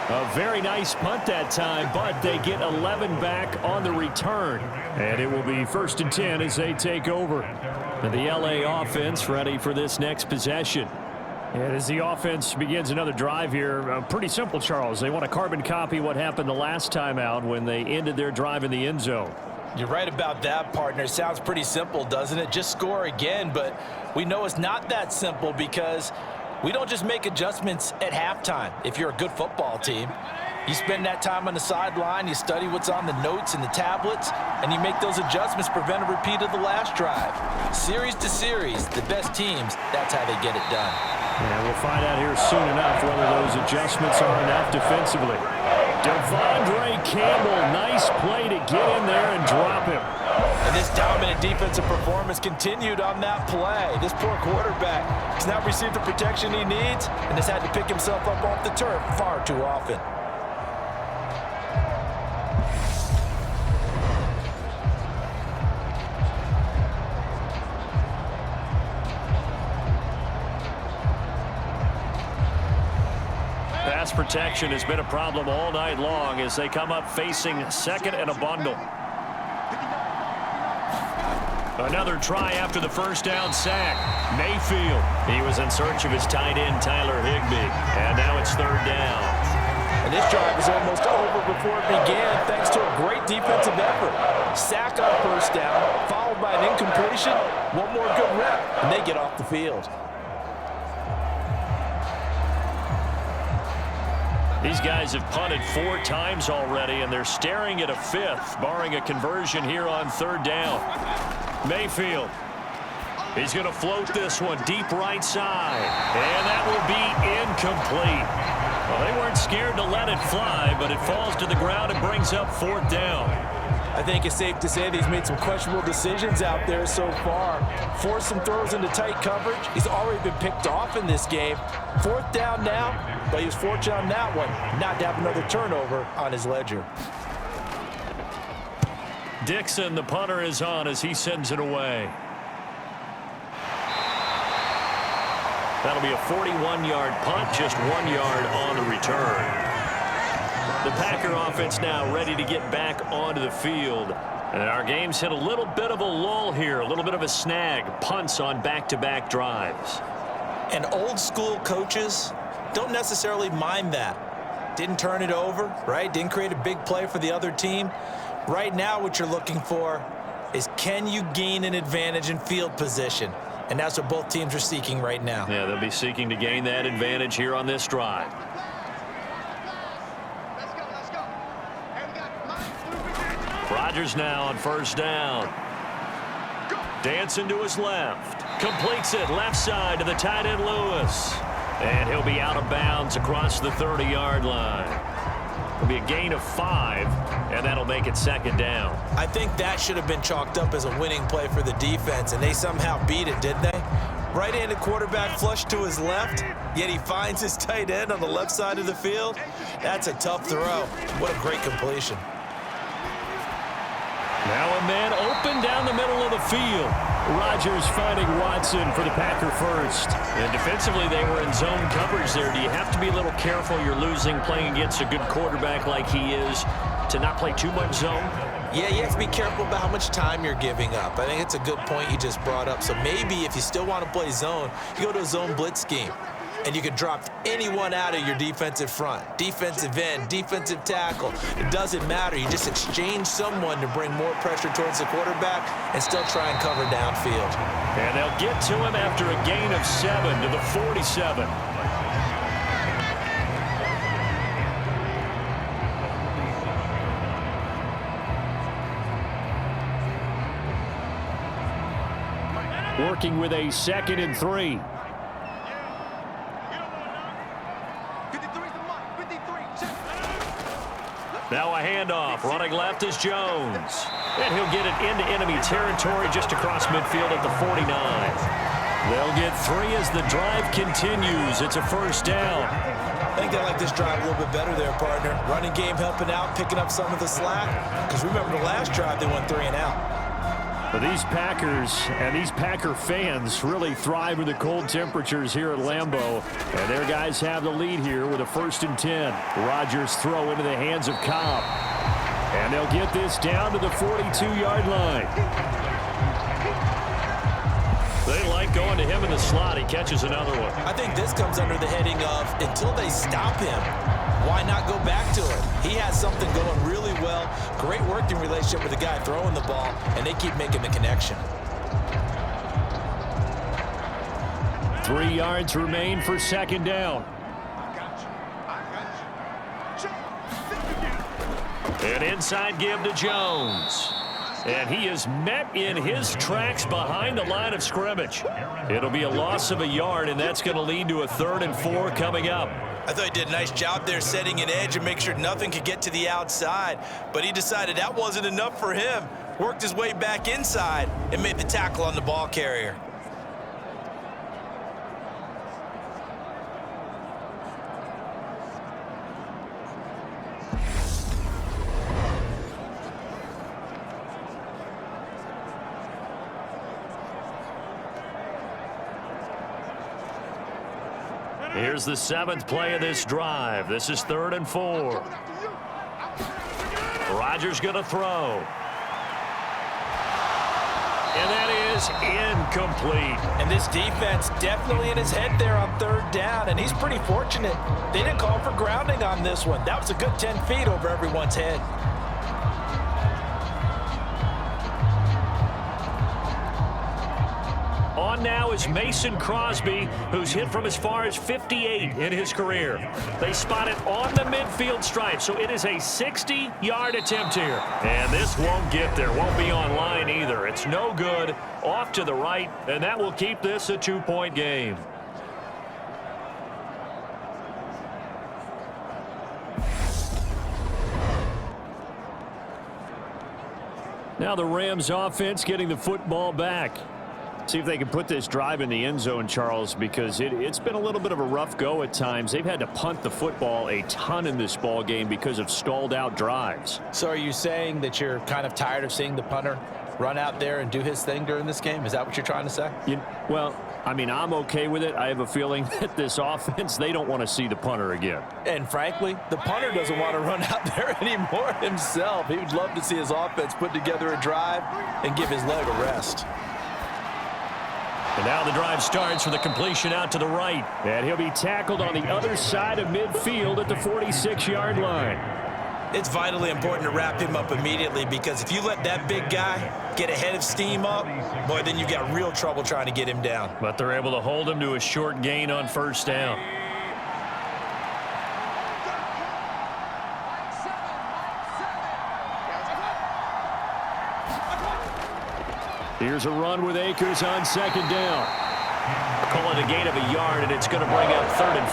A very nice punt that time, but they get 11 back on the return. And it will be 1st and 10 as they take over. And the LA offense ready for this next possession. And as the offense begins another drive here, pretty simple, Charles. They want to carbon copy what happened the last time out when they ended their drive in the end zone. You're right about that, partner. It sounds pretty simple, doesn't it? Just score again, but we know it's not that simple because we don't just make adjustments at halftime if you're a good football team. You spend that time on the sideline, you study what's on the notes and the tablets, and you make those adjustments, prevent a repeat of the last drive. Series to series, the best teams, that's how they get it done. And we'll find out here soon enough whether those adjustments are enough defensively. Devondre Campbell, nice play to get in there and drop him. And this dominant defensive performance continued on that play. This poor quarterback has not received the protection he needs and has had to pick himself up off the turf far too often. Pass protection has been a problem all night long as they come up facing 2nd and a bundle. Another try after the 1st down sack. Mayfield. He was in search of his tight end, Tyler Higbee. And now it's 3rd down. And this drive is almost over before it began thanks to a great defensive effort. Sack on 1st down, followed by an incompletion. One more good rep, and they get off the field. These guys have punted 4 times already, and they're staring at a 5th, barring a conversion here on 3rd down. Mayfield. He's going to float this one deep right side. And that will be incomplete. Well, they weren't scared to let it fly, but it falls to the ground and brings up 4th down. I think it's safe to say that he's made some questionable decisions out there so far. Forced some throws into tight coverage. He's already been picked off in this game. 4th down now, but he was fortunate on that one not to have another turnover on his ledger. Dixon, the punter, is on as he sends it away. That'll be a 41-yard punt, just 1 yard on the return. The Packer offense now ready to get back onto the field. And our game's hit a little bit of a lull here, a little bit of a snag. Punts on back-to-back drives. And old school coaches don't necessarily mind that. Didn't turn it over, right? Didn't create a big play for the other team. Right now, what you're looking for is, can you gain an advantage in field position? And that's what both teams are seeking right now. Yeah, they'll be seeking to gain that advantage here on this drive. Rodgers now on first down. Dancing to his left. Completes it left side to the tight end Lewis. And he'll be out of bounds across the 30-yard line. It'll be a gain of 5, and that'll make it second down. I think that should have been chalked up as a winning play for the defense, and they somehow beat it, didn't they? Right-handed quarterback flushed to his left, yet he finds his tight end on the left side of the field. That's a tough throw. What a great completion. Now a man open down the middle of the field. Rodgers finding Watson for the Packer first. And defensively, they were in zone coverage there. Do you have to be a little careful? You're losing playing against a good quarterback like he is to not play too much zone? Yeah, you have to be careful about how much time you're giving up. I think it's a good point you just brought up. So maybe if you still want to play zone, you go to a zone blitz scheme. And you can drop anyone out of your defensive front. Defensive end, defensive tackle. It doesn't matter. You just exchange someone to bring more pressure towards the quarterback and still try and cover downfield. And they'll get to him after a gain of 7 to the 47. Working with a 2nd and 3. Now a handoff. Running left is Jones. And he'll get it into enemy territory just across midfield at the 49. They'll get 3 as the drive continues. It's a first down. I think they like this drive a little bit better there, partner. Running game helping out, picking up some of the slack. Because remember the last drive, they went 3 and out. But these Packers and these Packer fans really thrive with the cold temperatures here at Lambeau. And their guys have the lead here with a 1st and 10. Rodgers throw into the hands of Cobb. And they'll get this down to the 42-yard line. They like going to him in the slot. He catches another one. I think this comes under the heading of until they stop him, why not go back to it? He has something going really well. Great working relationship with the guy throwing the ball, and they keep making the connection. 3 yards remain for second down. An inside give to Jones. And he is met in his tracks behind the line of scrimmage. It'll be a loss of a yard, and that's going to lead to a 3rd and 4 coming up. I thought he did a nice job there setting an edge and make sure nothing could get to the outside. But he decided that wasn't enough for him. Worked his way back inside and made the tackle on the ball carrier. Here's the 7th play of this drive. This is 3rd and 4. Rodgers going to throw. And that is incomplete. And this defense definitely in his head there on 3rd down, and he's pretty fortunate. They didn't call for grounding on this one. That was a good 10 feet over everyone's head. On now is Mason Crosby, who's hit from as far as 58 in his career. They spot it on the midfield stripe, so it is a 60-yard attempt here. And this won't get there, won't be on line either. It's no good, off to the right, and that will keep this a 2-point game. Now the Rams offense getting the football back. See if they can put this drive in the end zone, Charles, because it's been a little bit of a rough go at times. They've had to punt the football a ton in this ball game because of stalled out drives. So are you saying that you're kind of tired of seeing the punter run out there and do his thing during this game? Is that what you're trying to say? Well, I mean, I'm okay with it. I have a feeling that this offense, they don't want to see the punter again. And frankly, the punter doesn't want to run out there anymore himself. He would love to see his offense put together a drive and give his leg a rest. And now the drive starts with a completion out to the right. And he'll be tackled on the other side of midfield at the 46-yard line. It's vitally important to wrap him up immediately, because if you let that big guy get ahead of steam up, boy, then you've got real trouble trying to get him down. But they're able to hold him to a short gain on first down. Here's a run with Akers on second down. Call it a gain of a yard, and it's going to bring up 3rd and 5.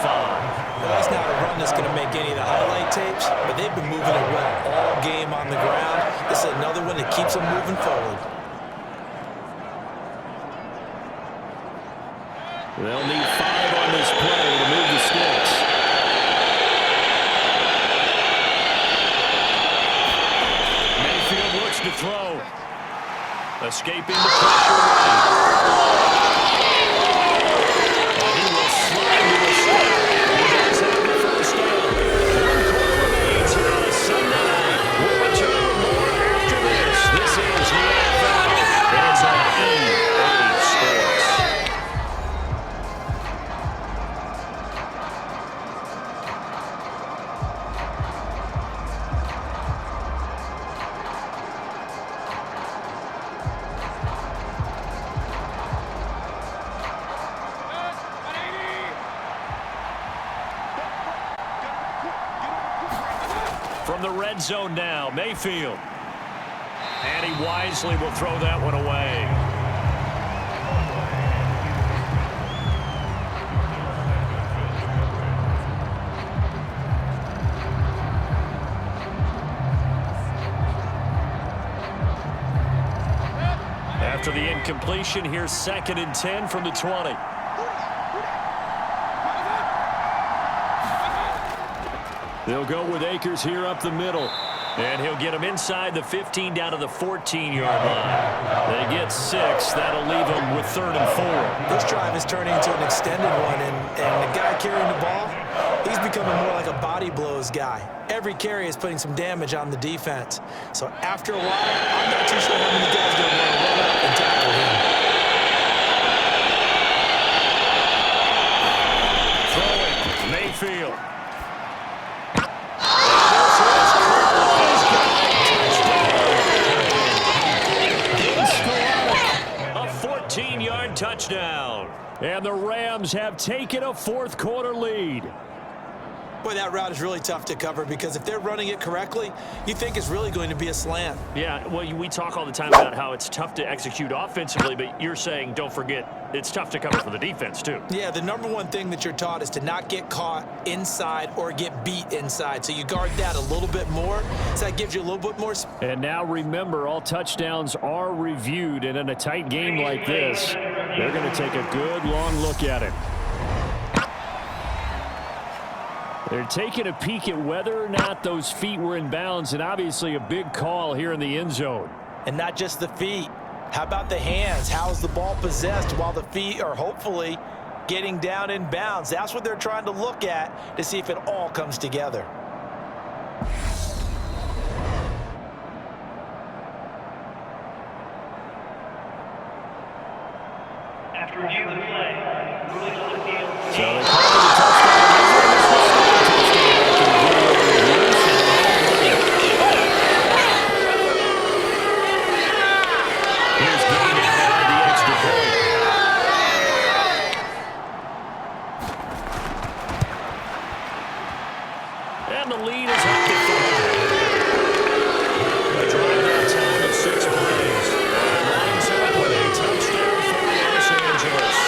Well, that's not a run that's going to make any of the highlight tapes, but they've been moving it well all game on the ground. This is another one that keeps them moving forward. They'll need 5 on this play to move the sticks. Mayfield looks to throw. Escaping the pressure. And he will slide to a stop. He does have the first down. 1 quarter remains here on a Sunday night. We'll return with more after this. This is the NFL, and it's on EA Sports. From the red zone now, Mayfield. And he wisely will throw that one away. After the incompletion, here's 2nd and 10 from the 20. They'll go with Akers here up the middle. And he'll get him inside the 15 down to the 14-yard line. They get 6. That'll leave them with 3rd and 4. This drive is turning into an extended one, and the guy carrying the ball, he's becoming more like a body blows guy. Every carry is putting some damage on the defense. So after a while, I'm not too sure how many guys are going to want to run up and tackle him. Throwing, Mayfield. A 14-yard touchdown. And the Rams have taken a 4th quarter lead. Boy, that route is really tough to cover, because if they're running it correctly, you think it's really going to be a slant. Yeah, well, we talk all the time about how it's tough to execute offensively, but you're saying, don't forget, it's tough to cover for the defense, too. Yeah, the number one thing that you're taught is to not get caught inside or get beat inside. So you guard that a little bit more, so that gives you a little bit more. And now remember, all touchdowns are reviewed, and in a tight game like this, they're going to take a good long look at it. They're taking a peek at whether or not those feet were in bounds, and obviously a big call here in the end zone. And not just the feet. How about the hands? How is the ball possessed while the feet are hopefully getting down in bounds? That's what they're trying to look at to see if it all comes together. After review of the play, rulings on the field. So they call it a touchdown. Here's Goodymo at the extra point. And the lead is up to 4. A drive that time of 6 plays. Lines up with a touchdown for Los Angeles.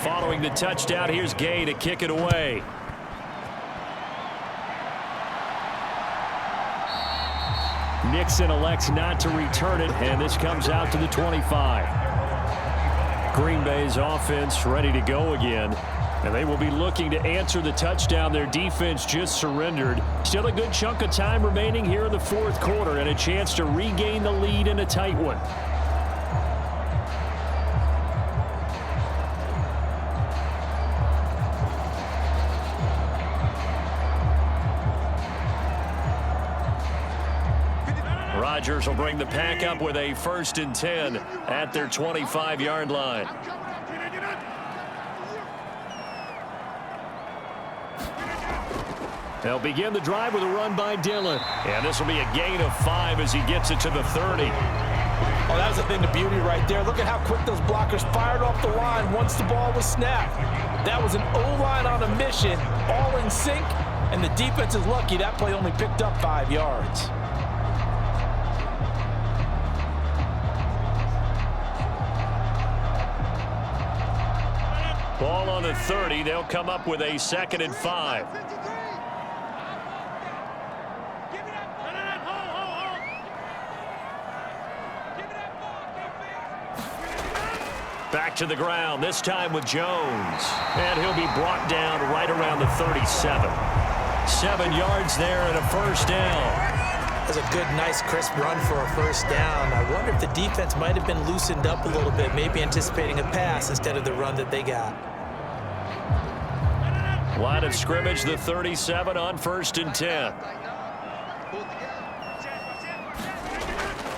Following the touchdown, here's Gay to kick it away. Nixon elects not to return it, and this comes out to the 25. Green Bay's offense ready to go again. And they will be looking to answer the touchdown their defense just surrendered. Still a good chunk of time remaining here in the fourth quarter and a chance to regain the lead in a tight one. Rodgers will bring the pack up with a 1st and 10 at their 25-yard line. They'll begin the drive with a run by Dillon. And this will be a gain of 5 as he gets it to the 30. Oh, that was a thing of beauty right there. Look at how quick those blockers fired off the line once the ball was snapped. That was an O-line on a mission, all in sync, and the defense is lucky that play only picked up 5 yards. Ball on the 30. They'll come up with a 2nd and 5. Back to the ground, this time with Jones. And he'll be brought down right around the 37. 7 yards there and a 1st down. That's a good, nice, crisp run for a 1st down. I wonder if the defense might have been loosened up a little bit, maybe anticipating a pass instead of the run that they got. Line of scrimmage, the 37 on 1st and 10.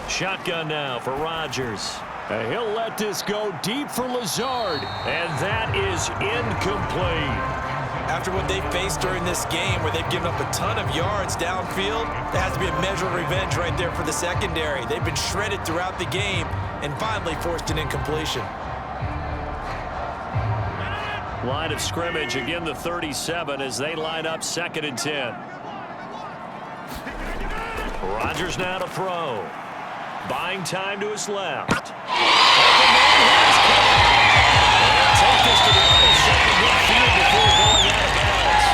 Shotgun now for Rodgers. And he'll let this go deep for Lazard. And that is incomplete. After what they faced during this game where they've given up a ton of yards downfield, there has to be a measure of revenge right there for the secondary. They've been shredded throughout the game and finally forced an incompletion. Line of scrimmage, again the 37 as they line up 2nd and 10. Rodgers now to throw. Buying time to his left. Take this to the other side of midfield before going out of bounds.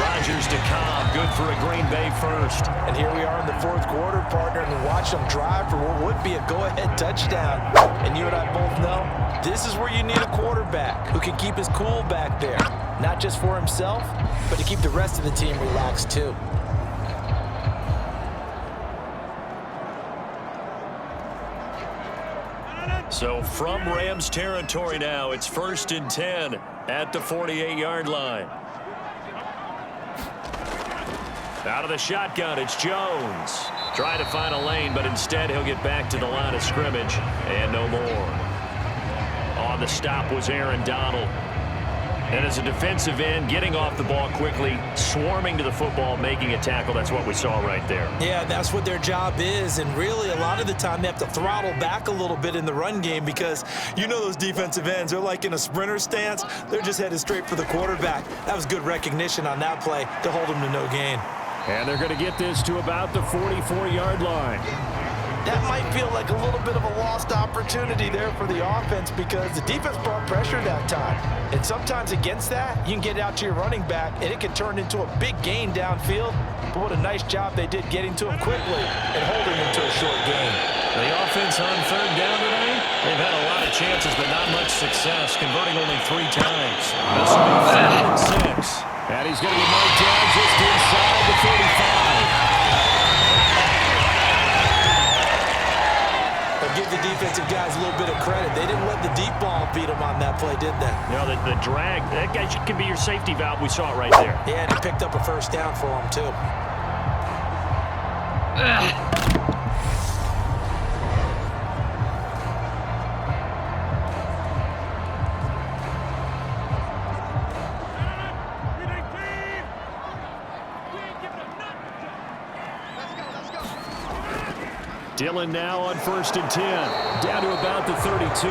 Rodgers to Cobb, good for a Green Bay 1st. And here we are in the 4th quarter, partner, and watch them drive for what would be a go-ahead touchdown. And you and I both know this is where you need a quarterback who can keep his cool back there. Not just for himself, but to keep the rest of the team relaxed too. So from Rams territory now, it's 1st and 10 at the 48-yard line. Out of the shotgun, it's Jones. Trying to find a lane, but instead he'll get back to the line of scrimmage and no more. On the stop was Aaron Donald. And as a defensive end, getting off the ball quickly, swarming to the football, making a tackle. That's what we saw right there. Yeah, that's what their job is. And really, a lot of the time, they have to throttle back a little bit in the run game because you know those defensive ends, they're like in a sprinter stance. They're just headed straight for the quarterback. That was good recognition on that play to hold them to no gain. And they're going to get this to about the 44-yard line. That might feel like a little bit of a lost opportunity there for the offense because the defense brought pressure that time. And sometimes against that, you can get out to your running back, and it can turn into a big gain downfield. But what a nice job they did getting to him quickly and holding him to a short gain. The offense on 3rd down today, they've had a lot of chances, but not much success, converting only 3 times. This will be 3rd and 6. And he's going to be marked down just inside the 35. Give the defensive guys a little bit of credit. They didn't let the deep ball beat them on that play, did they? No, the drag, that guy can be your safety valve. We saw it right there. Yeah, and he picked up a 1st down for him, too. Dillon now on 1st and 10, down to about the 32.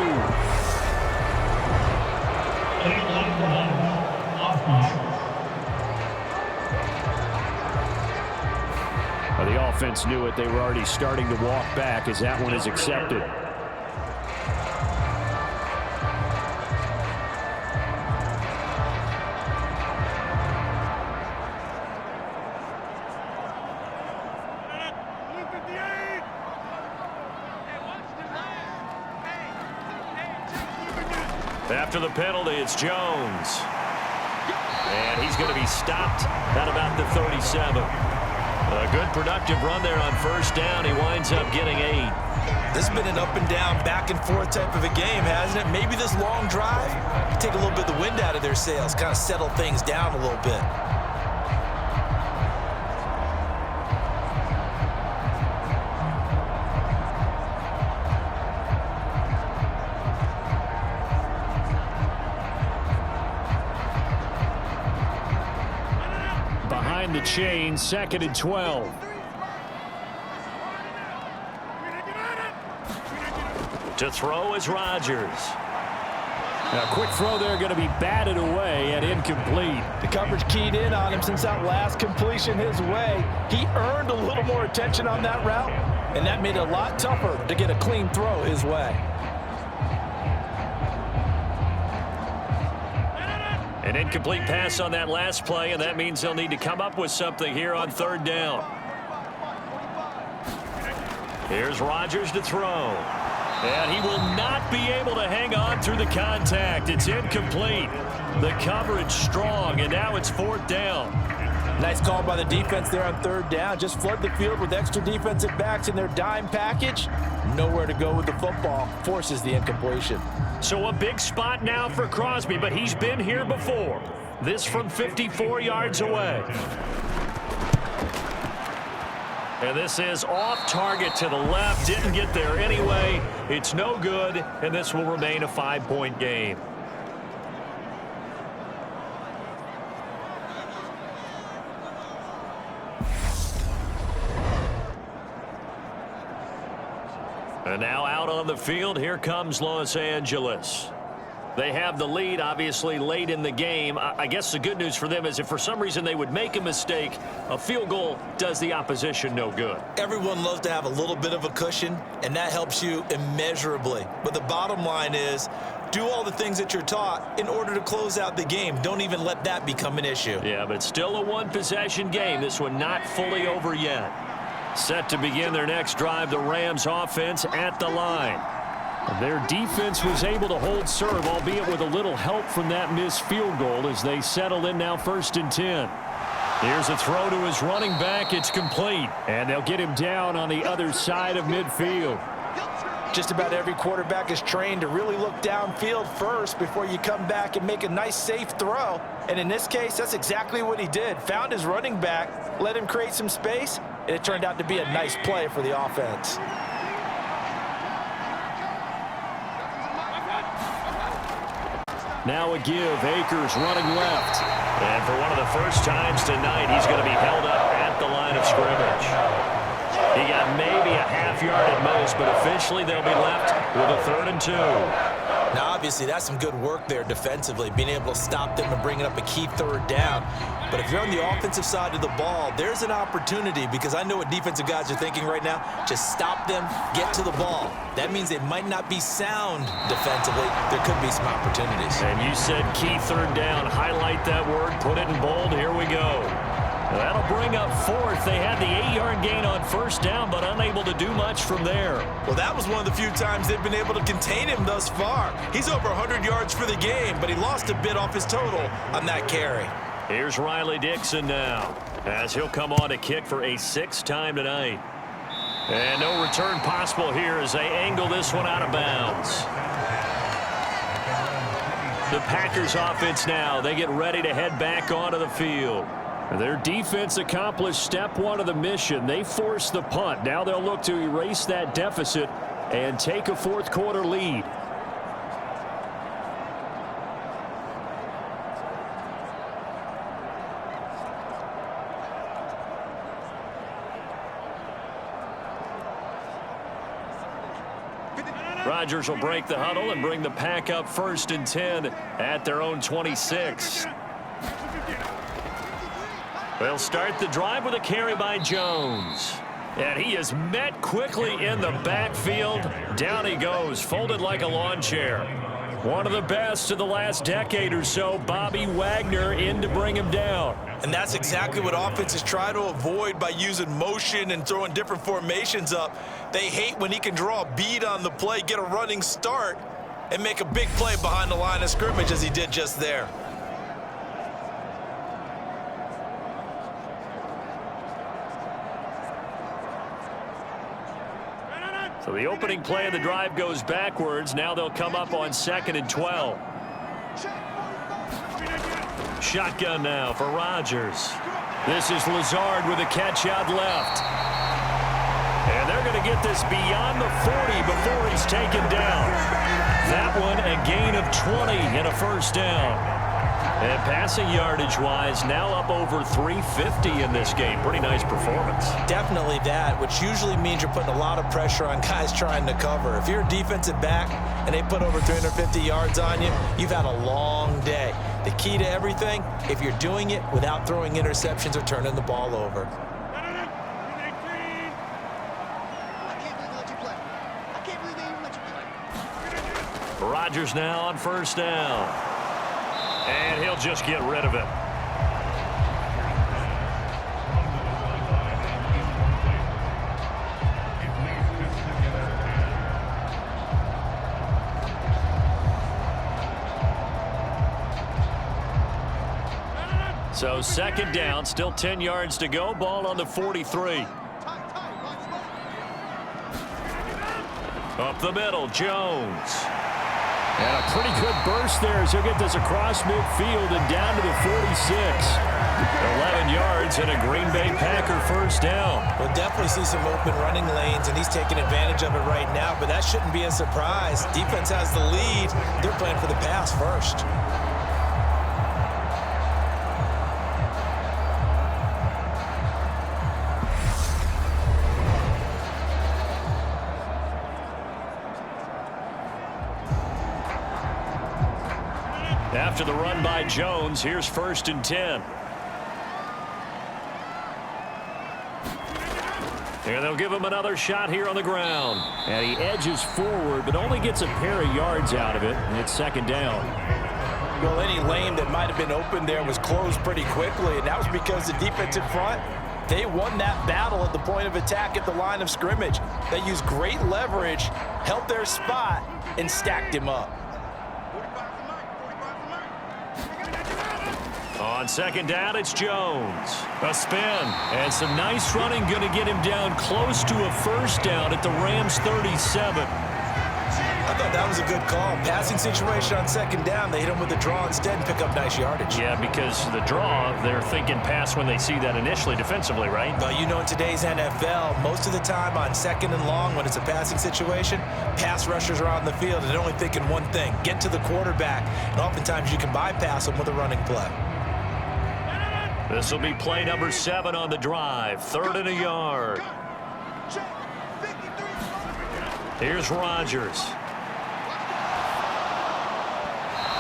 Well, the offense knew it. They were already starting to walk back as that one is accepted. Look at the After the penalty, it's Jones. And he's going to be stopped at about the 37. A good productive run there on first down. He winds up getting 8. This has been an up and down, back and forth type of a game, hasn't it? Maybe this long drive take a little bit of the wind out of their sails, kind of settle things down a little bit. Behind the chain, 2nd and 12. To throw is Rodgers. A quick throw there, going to be batted away and incomplete. The coverage keyed in on him since that last completion his way. He earned a little more attention on that route, and that made it a lot tougher to get a clean throw his way. An incomplete pass on that last play, and that means they'll need to come up with something here on 3rd down. Here's Rodgers to throw. And he will not be able to hang on through the contact. It's incomplete. The coverage strong, and now it's 4th down. Nice call by the defense there on 3rd down. Just flood the field with extra defensive backs in their dime package. Nowhere to go with the football. Forces the incompletion. So a big spot now for Crosby, but he's been here before. This from 54 yards away. And this is off target to the left. Didn't get there anyway. It's no good, and this will remain a 5-point game. And now out on the field, here comes Los Angeles. They have the lead, obviously, late in the game. I guess the good news for them is if for some reason they would make a mistake, a field goal does the opposition no good. Everyone loves to have a little bit of a cushion, and that helps you immeasurably. But the bottom line is, do all the things that you're taught in order to close out the game. Don't even let that become an issue. Yeah, but still a one-possession game. This one not fully over yet. Set to begin their next drive, the Rams offense at the line. Their defense was able to hold serve, albeit with a little help from that missed field goal as they settle in now 1st and 10. Here's a throw to his running back. It's complete, and they'll get him down on the other side of midfield. Just about every quarterback is trained to really look downfield first before you come back and make a nice, safe throw. And in this case, that's exactly what he did. Found his running back, let him create some space, and it turned out to be a nice play for the offense. Now a give. Akers running left. And for one of the first times tonight, he's going to be held up at the line of scrimmage. He got maybe a half yard at most, but officially they'll be left with a 3rd and 2. Now, obviously, that's some good work there defensively, being able to stop them and bringing up a key 3rd down. But if you're on the offensive side of the ball, there's an opportunity, because I know what defensive guys are thinking right now. Just stop them, get to the ball. That means they might not be sound defensively. There could be some opportunities. And you said key 3rd down. Highlight that word, put it in bold. Here we go. That'll bring up 4th. They had the 8-yard gain on 1st down, but unable to do much from there. Well, that was one of the few times they've been able to contain him thus far. He's over 100 yards for the game, but he lost a bit off his total on that carry. Here's Riley Dixon now, as he'll come on to kick for a 6th time tonight. And no return possible here as they angle this one out of bounds. The Packers offense now, they get ready to head back onto the field. Their defense accomplished step 1 of the mission. They forced the punt. Now they'll look to erase that deficit and take a 4th quarter lead. Rodgers will break the huddle and bring the pack up 1st and 10 at their own 26. They'll start the drive with a carry by Jones. And he is met quickly in the backfield. Down he goes, folded like a lawn chair. One of the best of the last decade or so, Bobby Wagner in to bring him down. And that's exactly what offenses try to avoid by using motion and throwing different formations up. They hate when he can draw a bead on the play, get a running start, and make a big play behind the line of scrimmage as he did just there. So the opening play of the drive goes backwards. Now they'll come up on 2nd and 12. Shotgun now for Rodgers. This is Lazard with a catch out left. And they're going to get this beyond the 40 before he's taken down. That one a gain of 20 and a first down. And passing yardage-wise, now up over 350 in this game. Pretty nice performance. Definitely that, which usually means you're putting a lot of pressure on guys trying to cover. If you're a defensive back and they put over 350 yards on you, you've had a long day. The key to everything, if you're doing it without throwing interceptions or turning the ball over. Rodgers now on first down. And he'll just get rid of it. So 2nd down, still 10 yards to go. Ball on the 43. Up the middle, Jones. And a pretty good burst there as he'll get this across midfield and down to the 46. 11 yards and a Green Bay Packer first down. We'll definitely see some open running lanes, and he's taking advantage of it right now, but that shouldn't be a surprise. Defense has the lead. They're playing for the pass first. After the run by Jones, here's 1st and 10. And they'll give him another shot here on the ground. And he edges forward, but only gets a pair of yards out of it, and it's 2nd down. Well, any lane that might have been open there was closed pretty quickly, and that was because the defensive front, they won that battle at the point of attack at the line of scrimmage. They used great leverage, held their spot, and stacked him up. On 2nd down, it's Jones. A spin. And some nice running going to get him down close to a first down at the Rams 37. I thought that was a good call. Passing situation on 2nd down. They hit him with the draw instead and pick up nice yardage. Yeah, because the draw, they're thinking pass when they see that initially defensively, right? Well, you know, in today's NFL, most of the time on 2nd and long, when it's a passing situation, pass rushers are on the field and they're only thinking one thing, get to the quarterback. And oftentimes you can bypass them with a running play. This will be play number 7 on the drive. 3rd and a yard. Here's Rodgers.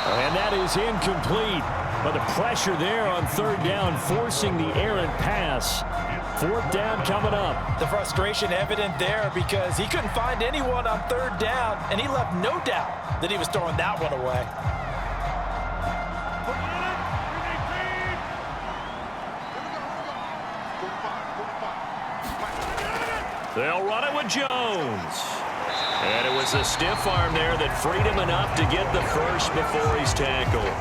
And that is incomplete. But the pressure there on 3rd down, forcing the errant pass. 4th down coming up. The frustration evident there because he couldn't find anyone on 3rd down, and he left no doubt that he was throwing that one away. They'll run it with Jones. And it was a stiff arm there that freed him enough to get the first before he's tackled.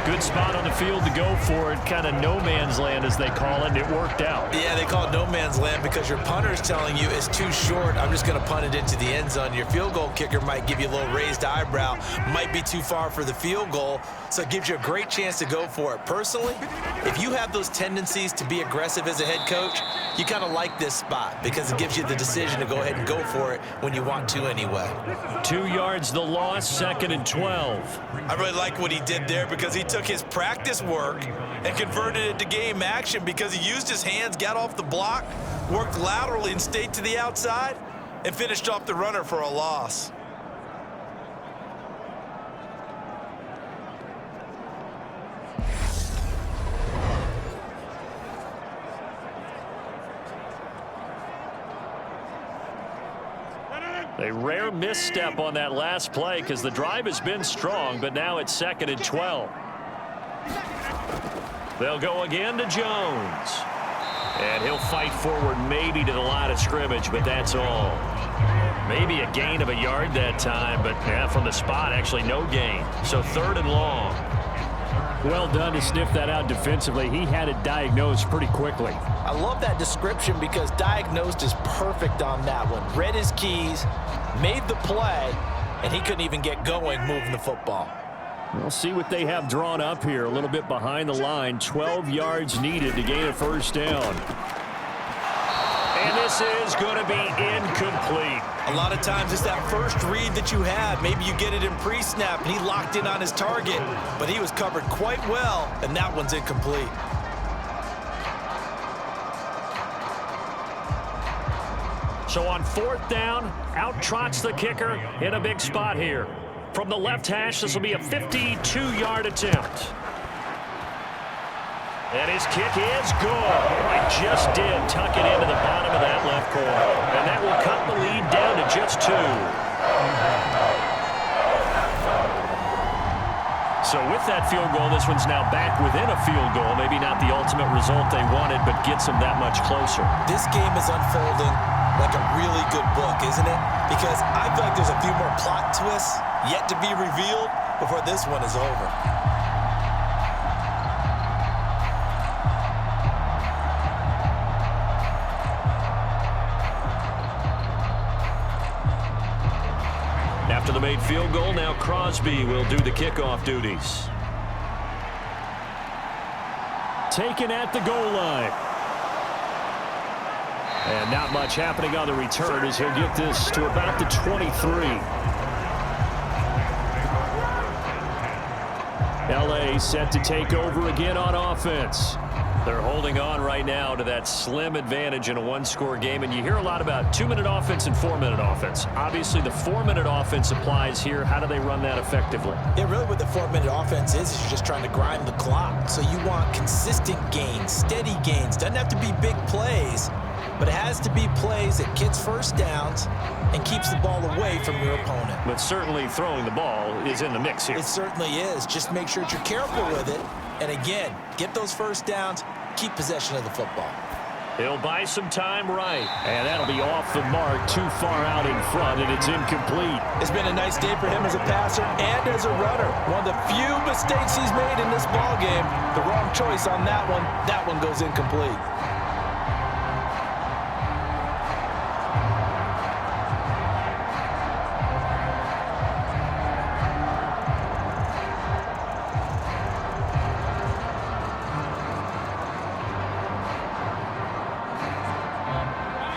Good spot on the field to go for it. Kind of no man's land, as they call it. It worked out. Yeah, they call it no man's land because your punter's telling you it's too short. I'm just going to punt it into the end zone. Your field goal kicker might give you a little raised eyebrow. Might be too far for the field goal, so it gives you a great chance to go for it. Personally, if you have those tendencies to be aggressive as a head coach, you kind of like this spot because it gives you the decision to go ahead and go for it when you want to anyway. 2 yards the loss, 2nd and 12. I really like what he did there because he took his practice work and converted it to game action because he used his hands, got off the block, worked laterally and stayed to the outside, and finished off the runner for a loss. A rare misstep on that last play because the drive has been strong, but now it's 2nd and 12. They'll go again to Jones. And he'll fight forward maybe to the line of scrimmage, but that's all. Maybe a gain of a yard that time, but yeah, from the spot, actually no gain. So 3rd and long. Well done to sniff that out defensively. He had it diagnosed pretty quickly. I love that description because diagnosed is perfect on that one. Read his keys, made the play, and he couldn't even get going moving the football. We'll see what they have drawn up here. A little bit behind the line. 12 yards needed to gain a first down. And this is going to be incomplete. A lot of times it's that first read that you have. Maybe you get it in pre-snap, and he locked in on his target, but he was covered quite well, and that one's incomplete. So on 4th down, out trots the kicker in a big spot here. From the left hash, this will be a 52-yard attempt. And his kick is good. It just did tuck it into the bottom of that left corner. And that will cut the lead down to just 2. So with that field goal, this one's now back within a field goal. Maybe not the ultimate result they wanted, but gets them that much closer. This game is unfolding like a really good book, isn't it? Because I feel like there's a few more plot twists yet to be revealed before this one is over. After the made field goal, now Crosby will do the kickoff duties. Taken at the goal line. And not much happening on the return as he'll get this to about the 23. LA set to take over again on offense. They're holding on right now to that slim advantage in a one-score game, and you hear a lot about 2-minute offense and 4-minute offense. Obviously, the 4-minute offense applies here. How do they run that effectively? Yeah, really what the 4-minute offense is you're just trying to grind the clock. So you want consistent gains, steady gains. Doesn't have to be big plays, but it has to be plays that gets first downs and keeps the ball away from your opponent. But certainly throwing the ball is in the mix here. It certainly is. Just make sure that you're careful with it. And again, get those first downs, keep possession of the football. He'll buy some time right. And that'll be off the mark, too far out in front, and it's incomplete. It's been a nice day for him as a passer and as a runner. One of the few mistakes he's made in this ballgame. The wrong choice on that one goes incomplete.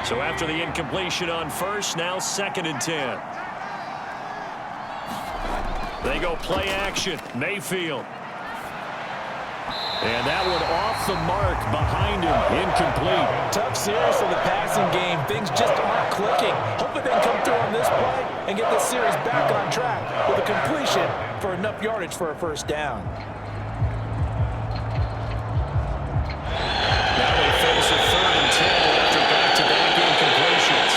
So after the incompletion on first, now 2nd and 10. They go play action. Mayfield. And that one off the mark behind him. Incomplete. Tough series for the passing game. Things just aren't clicking. Hopefully they can come through on this play and get this series back on track with a completion for enough yardage for a first down. Now they face a 3rd and 10 after back-to-back incompletions.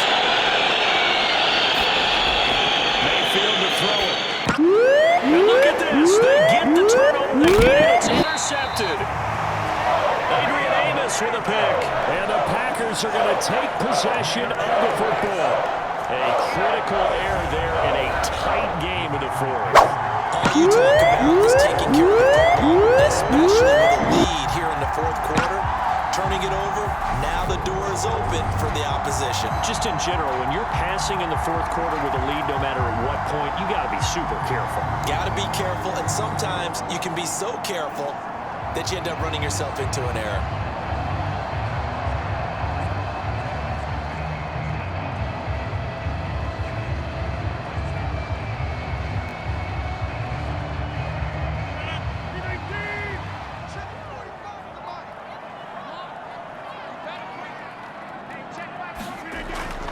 Mayfield to throw it. And look at this. They get the turnover again. It's intercepted. Adrian Amos with a pick. And the Packers are going to take possession of the football. A critical error there in a tight game in the 4th. All you talk about is taking care of the football, especially with a lead here in the 4th quarter. Turning it over, now the door is open for the opposition. Just in general, when you're passing in the 4th quarter with a lead, no matter at what point, you got to be super careful. Got to be careful, and sometimes you can be so careful that you end up running yourself into an error.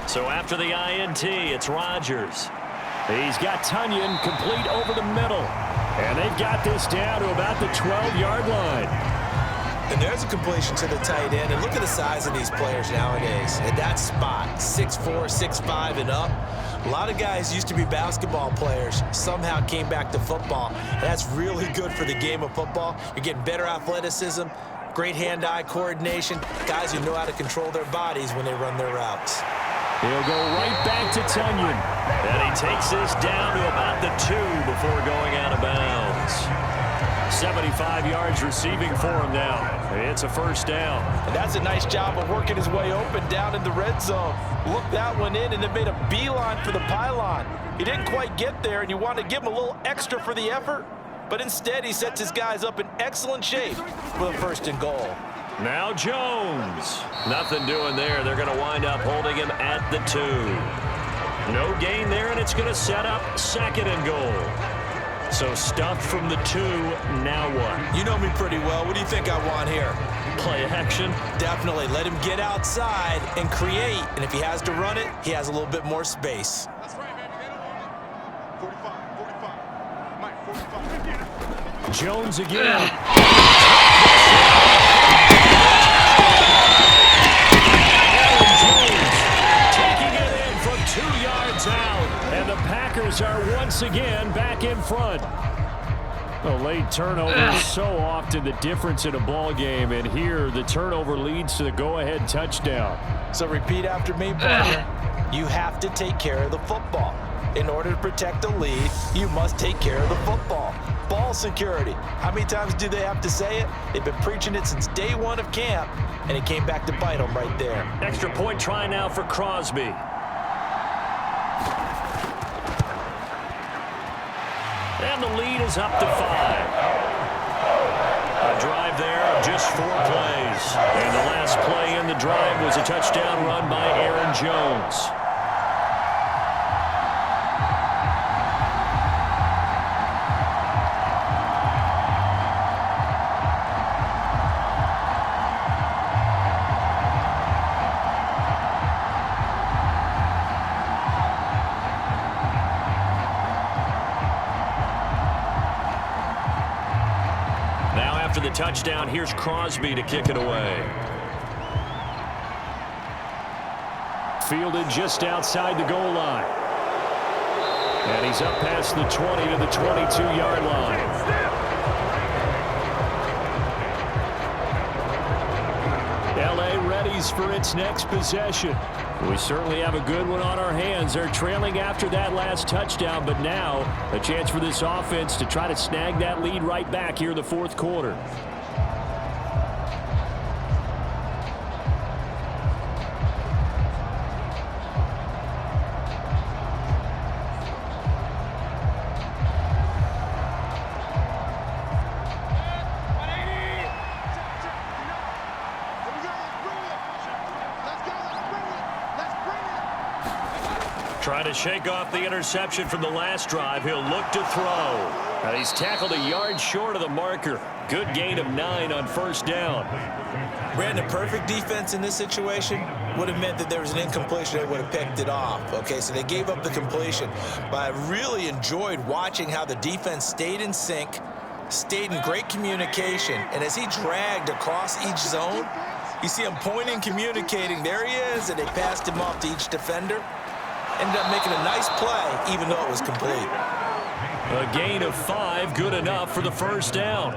So after the INT, it's Rodgers. He's got Tunyon complete over the middle. And they've got this down to about the 12-yard line. And there's a completion to the tight end. And look at the size of these players nowadays. At that spot, 6'4", 6'5", and up. A lot of guys used to be basketball players, somehow came back to football. And that's really good for the game of football. You're getting better athleticism, great hand-eye coordination, guys who know how to control their bodies when they run their routes. He'll go right back to Tunyon. And he takes this down to about the 2 before going out of bounds. 75 yards receiving for him now. It's a first down. And that's a nice job of working his way open down in the red zone. Looked that one in and then made a beeline for the pylon. He didn't quite get there, and you want to give him a little extra for the effort, but instead he sets his guys up in excellent shape for the 1st and goal. Now Jones. Nothing doing there. They're going to wind up holding him at the 2. No gain there, and it's going to set up 2nd and goal. So stuffed from the 2, now what? You know me pretty well. What do you think I want here? Play action? Definitely. Let him get outside and create. And if he has to run it, he has a little bit more space. That's right, baby. They don't want it. 45. Mike, 45. Jones again. Taking it in from 2 yards out. And the Packers are once again back in front. A late turnover is so often the difference in a ball game, and here the turnover leads to the go-ahead touchdown. So repeat after me, partner. You have to take care of the football. In order to protect a lead, you must take care of the football. Ball security. How many times do they have to say it? They've been preaching it since day 1 of camp, and it came back to bite them right there. Extra point try now for Crosby. And the lead is up to 5. A drive there of just 4 plays. And the last play in the drive was a touchdown run by Aaron Jones. After the touchdown, here's Crosby to kick it away. Fielded just outside the goal line. And he's up past the 20 to the 22-yard line. LA readies for its next possession. We certainly have a good one on our hands. They're trailing after that last touchdown, but now a chance for this offense to try to snag that lead right back here in the 4th quarter. Trying to shake off the interception from the last drive. He'll look to throw. And he's tackled a yard short of the marker. Good gain of 9 on 1st down. Brandon, perfect defense in this situation would have meant that there was an incompletion. They would have picked it off. Okay, so they gave up the completion. But I really enjoyed watching how the defense stayed in sync, stayed in great communication. And as he dragged across each zone, you see him pointing, communicating. There he is, and they passed him off to each defender. Ended up making a nice play, even though it was complete. A gain of 5, good enough for the 1st down.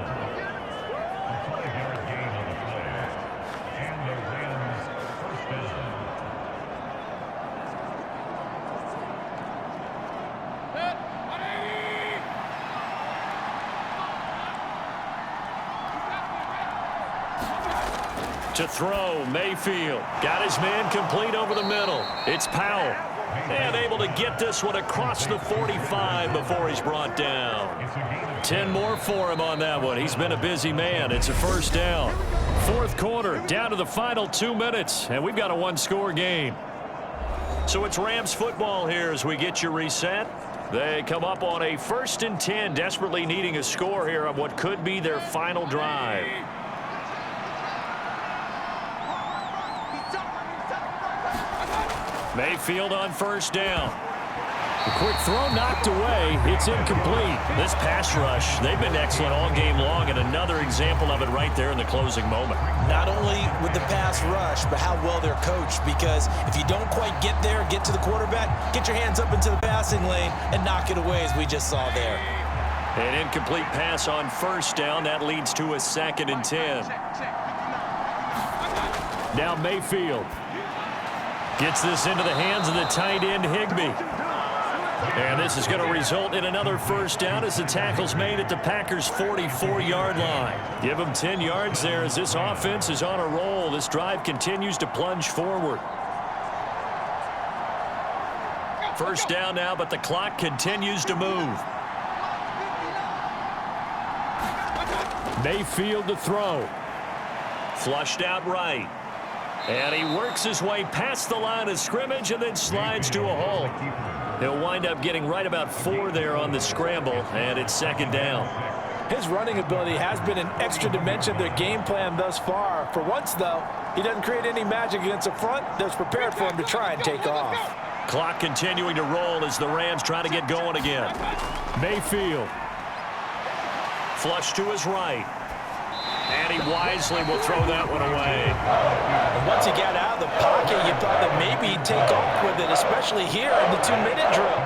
To throw, Mayfield. Got his man complete over the middle. It's Powell. And able to get this one across the 45 before he's brought down. 10 more for him on that one. He's been a busy man. It's a 1st down. 4th quarter, down to the final 2 minutes, and we've got a 1-score game. So it's Rams football here as we get you reset. They come up on a 1st and 10, desperately needing a score here on what could be their final drive. Mayfield on 1st down. A quick throw knocked away. It's incomplete. This pass rush, they've been excellent all game long, and another example of it right there in the closing moment. Not only with the pass rush, but how well they're coached, because if you don't quite get there, get to the quarterback, get your hands up into the passing lane and knock it away, as we just saw there. An incomplete pass on 1st down. That leads to a 2nd and 10. Now Mayfield. Gets this into the hands of the tight end, Higbee. And this is going to result in another first down as the tackle's made at the Packers' 44-yard line. Give them 10 yards there as this offense is on a roll. This drive continues to plunge forward. First down now, but the clock continues to move. Mayfield to throw. Flushed out right. And he works his way past the line of scrimmage and then slides to a hole. He'll wind up getting right about 4 there on the scramble, and it's second down. His running ability has been an extra dimension of their game plan thus far. For once, though, he doesn't create any magic against the front that's prepared for him to try and take off. Clock continuing to roll as the Rams try to get going again. Mayfield. Flush to his right. And he wisely will throw that one away. And once he got out of the pocket, you thought that maybe he'd take off with it, especially here in the 2-minute drill.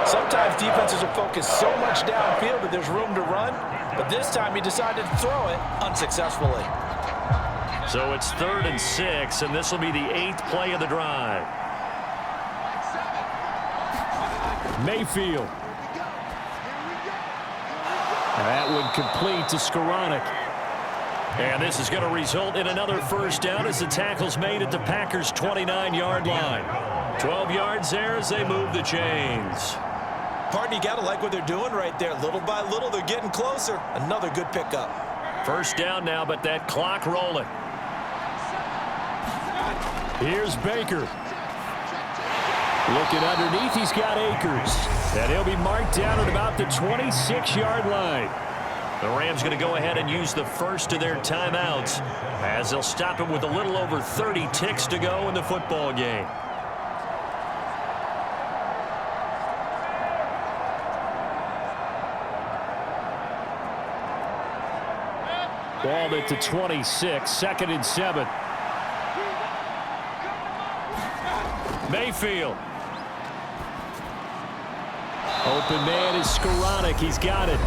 Sometimes defenses will focus so much downfield that there's room to run, but this time he decided to throw it unsuccessfully. So it's 3rd and 6, and this will be the 8th play of the drive. Mayfield. That one complete to Skoranek. And this is going to result in another first down as the tackle's made at the Packers' 29-yard line. 12 yards there as they move the chains. Pardon, you got to like what they're doing right there. Little by little, they're getting closer. Another good pickup. First down now, but that clock rolling. Here's Baker. Looking underneath, he's got Akers. And he'll be marked down at about the 26-yard line. The Rams going to go ahead and use the first of their timeouts as they'll stop him with a little over 30 ticks to go in the football game. Ball at the 26, 2nd and 7. Mayfield. Open man is Skoranek. He's got it.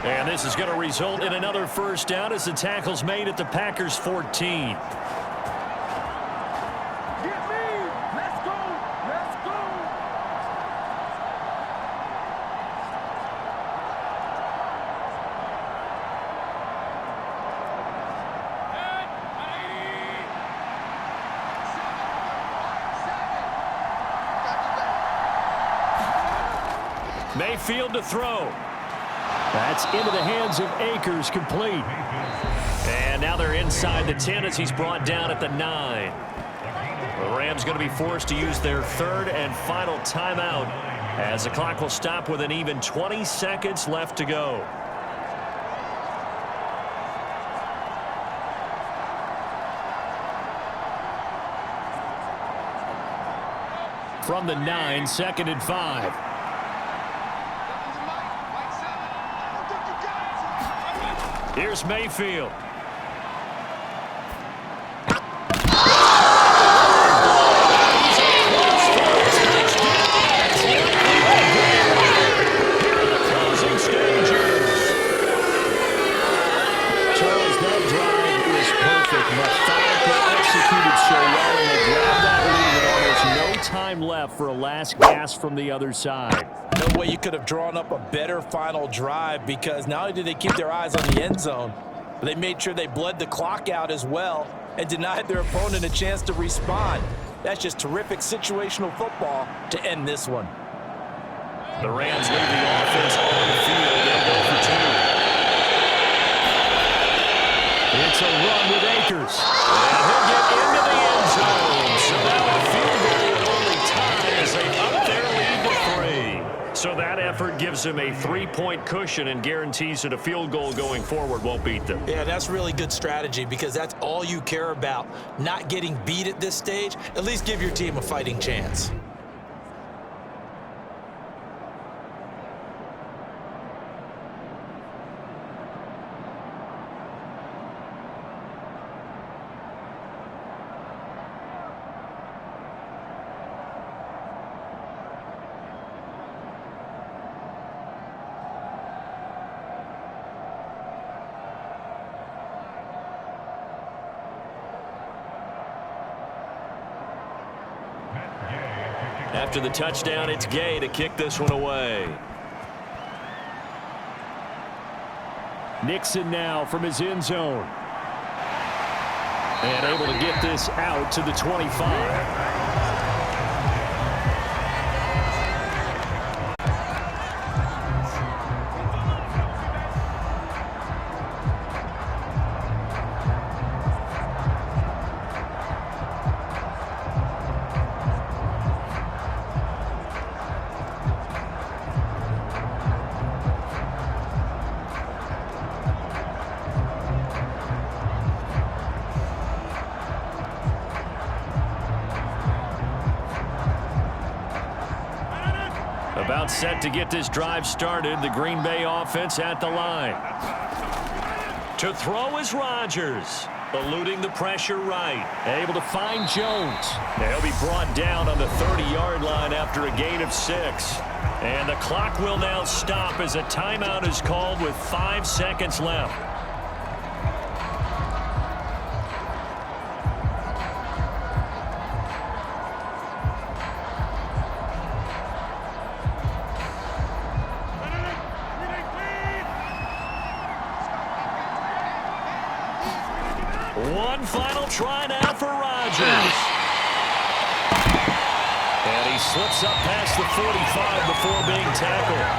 And this is going to result in another first down as the tackle's made at the Packers' 14. Mayfield to throw. That's into the hands of Akers, complete. And now they're inside the 10 as he's brought down at the 9. The Rams going to be forced to use their 3rd and final timeout as the clock will stop with an even 20 seconds left to go. From the 9, 2nd and 5. Here's Mayfield. Closing stages. Charles, that drive was perfect. Methodical, executed so well, and they grabbed that lead with almost no time left for a last gasp from the other side. No way you could have drawn up a better final drive, because not only did they keep their eyes on the end zone, but they made sure they bled the clock out as well and denied their opponent a chance to respond. That's just terrific situational football to end this one. The Rams leave the offense on the field. They'll go for 2. It's a run with Akers. And he'll get into the end zone. So now a field goal will only tie as they up their lead to 3. So that effort gives them a 3-point cushion and guarantees that a field goal going forward won't beat them. Yeah, that's really good strategy, because that's all you care about. Not getting beat at this stage. At least give your team a fighting chance. After the touchdown, it's Gay to kick this one away. Nixon now from his end zone. And able to get this out to the 25. About set to get this drive started. The Green Bay offense at the line. To throw is Rodgers. Eluding the pressure right. Able to find Jones. He'll be brought down on the 30-yard line after a gain of 6. And the clock will now stop as a timeout is called with 5 seconds left. One final try now for Rodgers. And he slips up past the 45 before being tackled.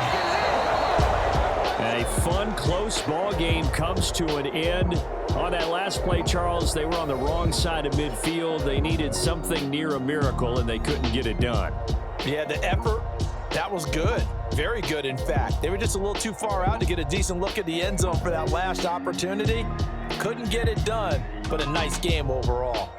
And a fun, close ball game comes to an end. On that last play, Charles, they were on the wrong side of midfield. They needed something near a miracle, and they couldn't get it done. Yeah, the effort, that was good. Very good, in fact. They were just a little too far out to get a decent look at the end zone for that last opportunity. Couldn't get it done, but a nice game overall.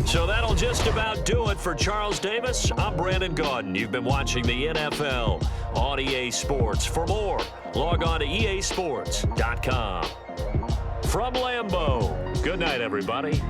So that'll just about do it for Charles Davis. I'm Brandon Gaudin. You've been watching the NFL on EA Sports. For more, log on to easports.com. From Lambeau, good night, everybody.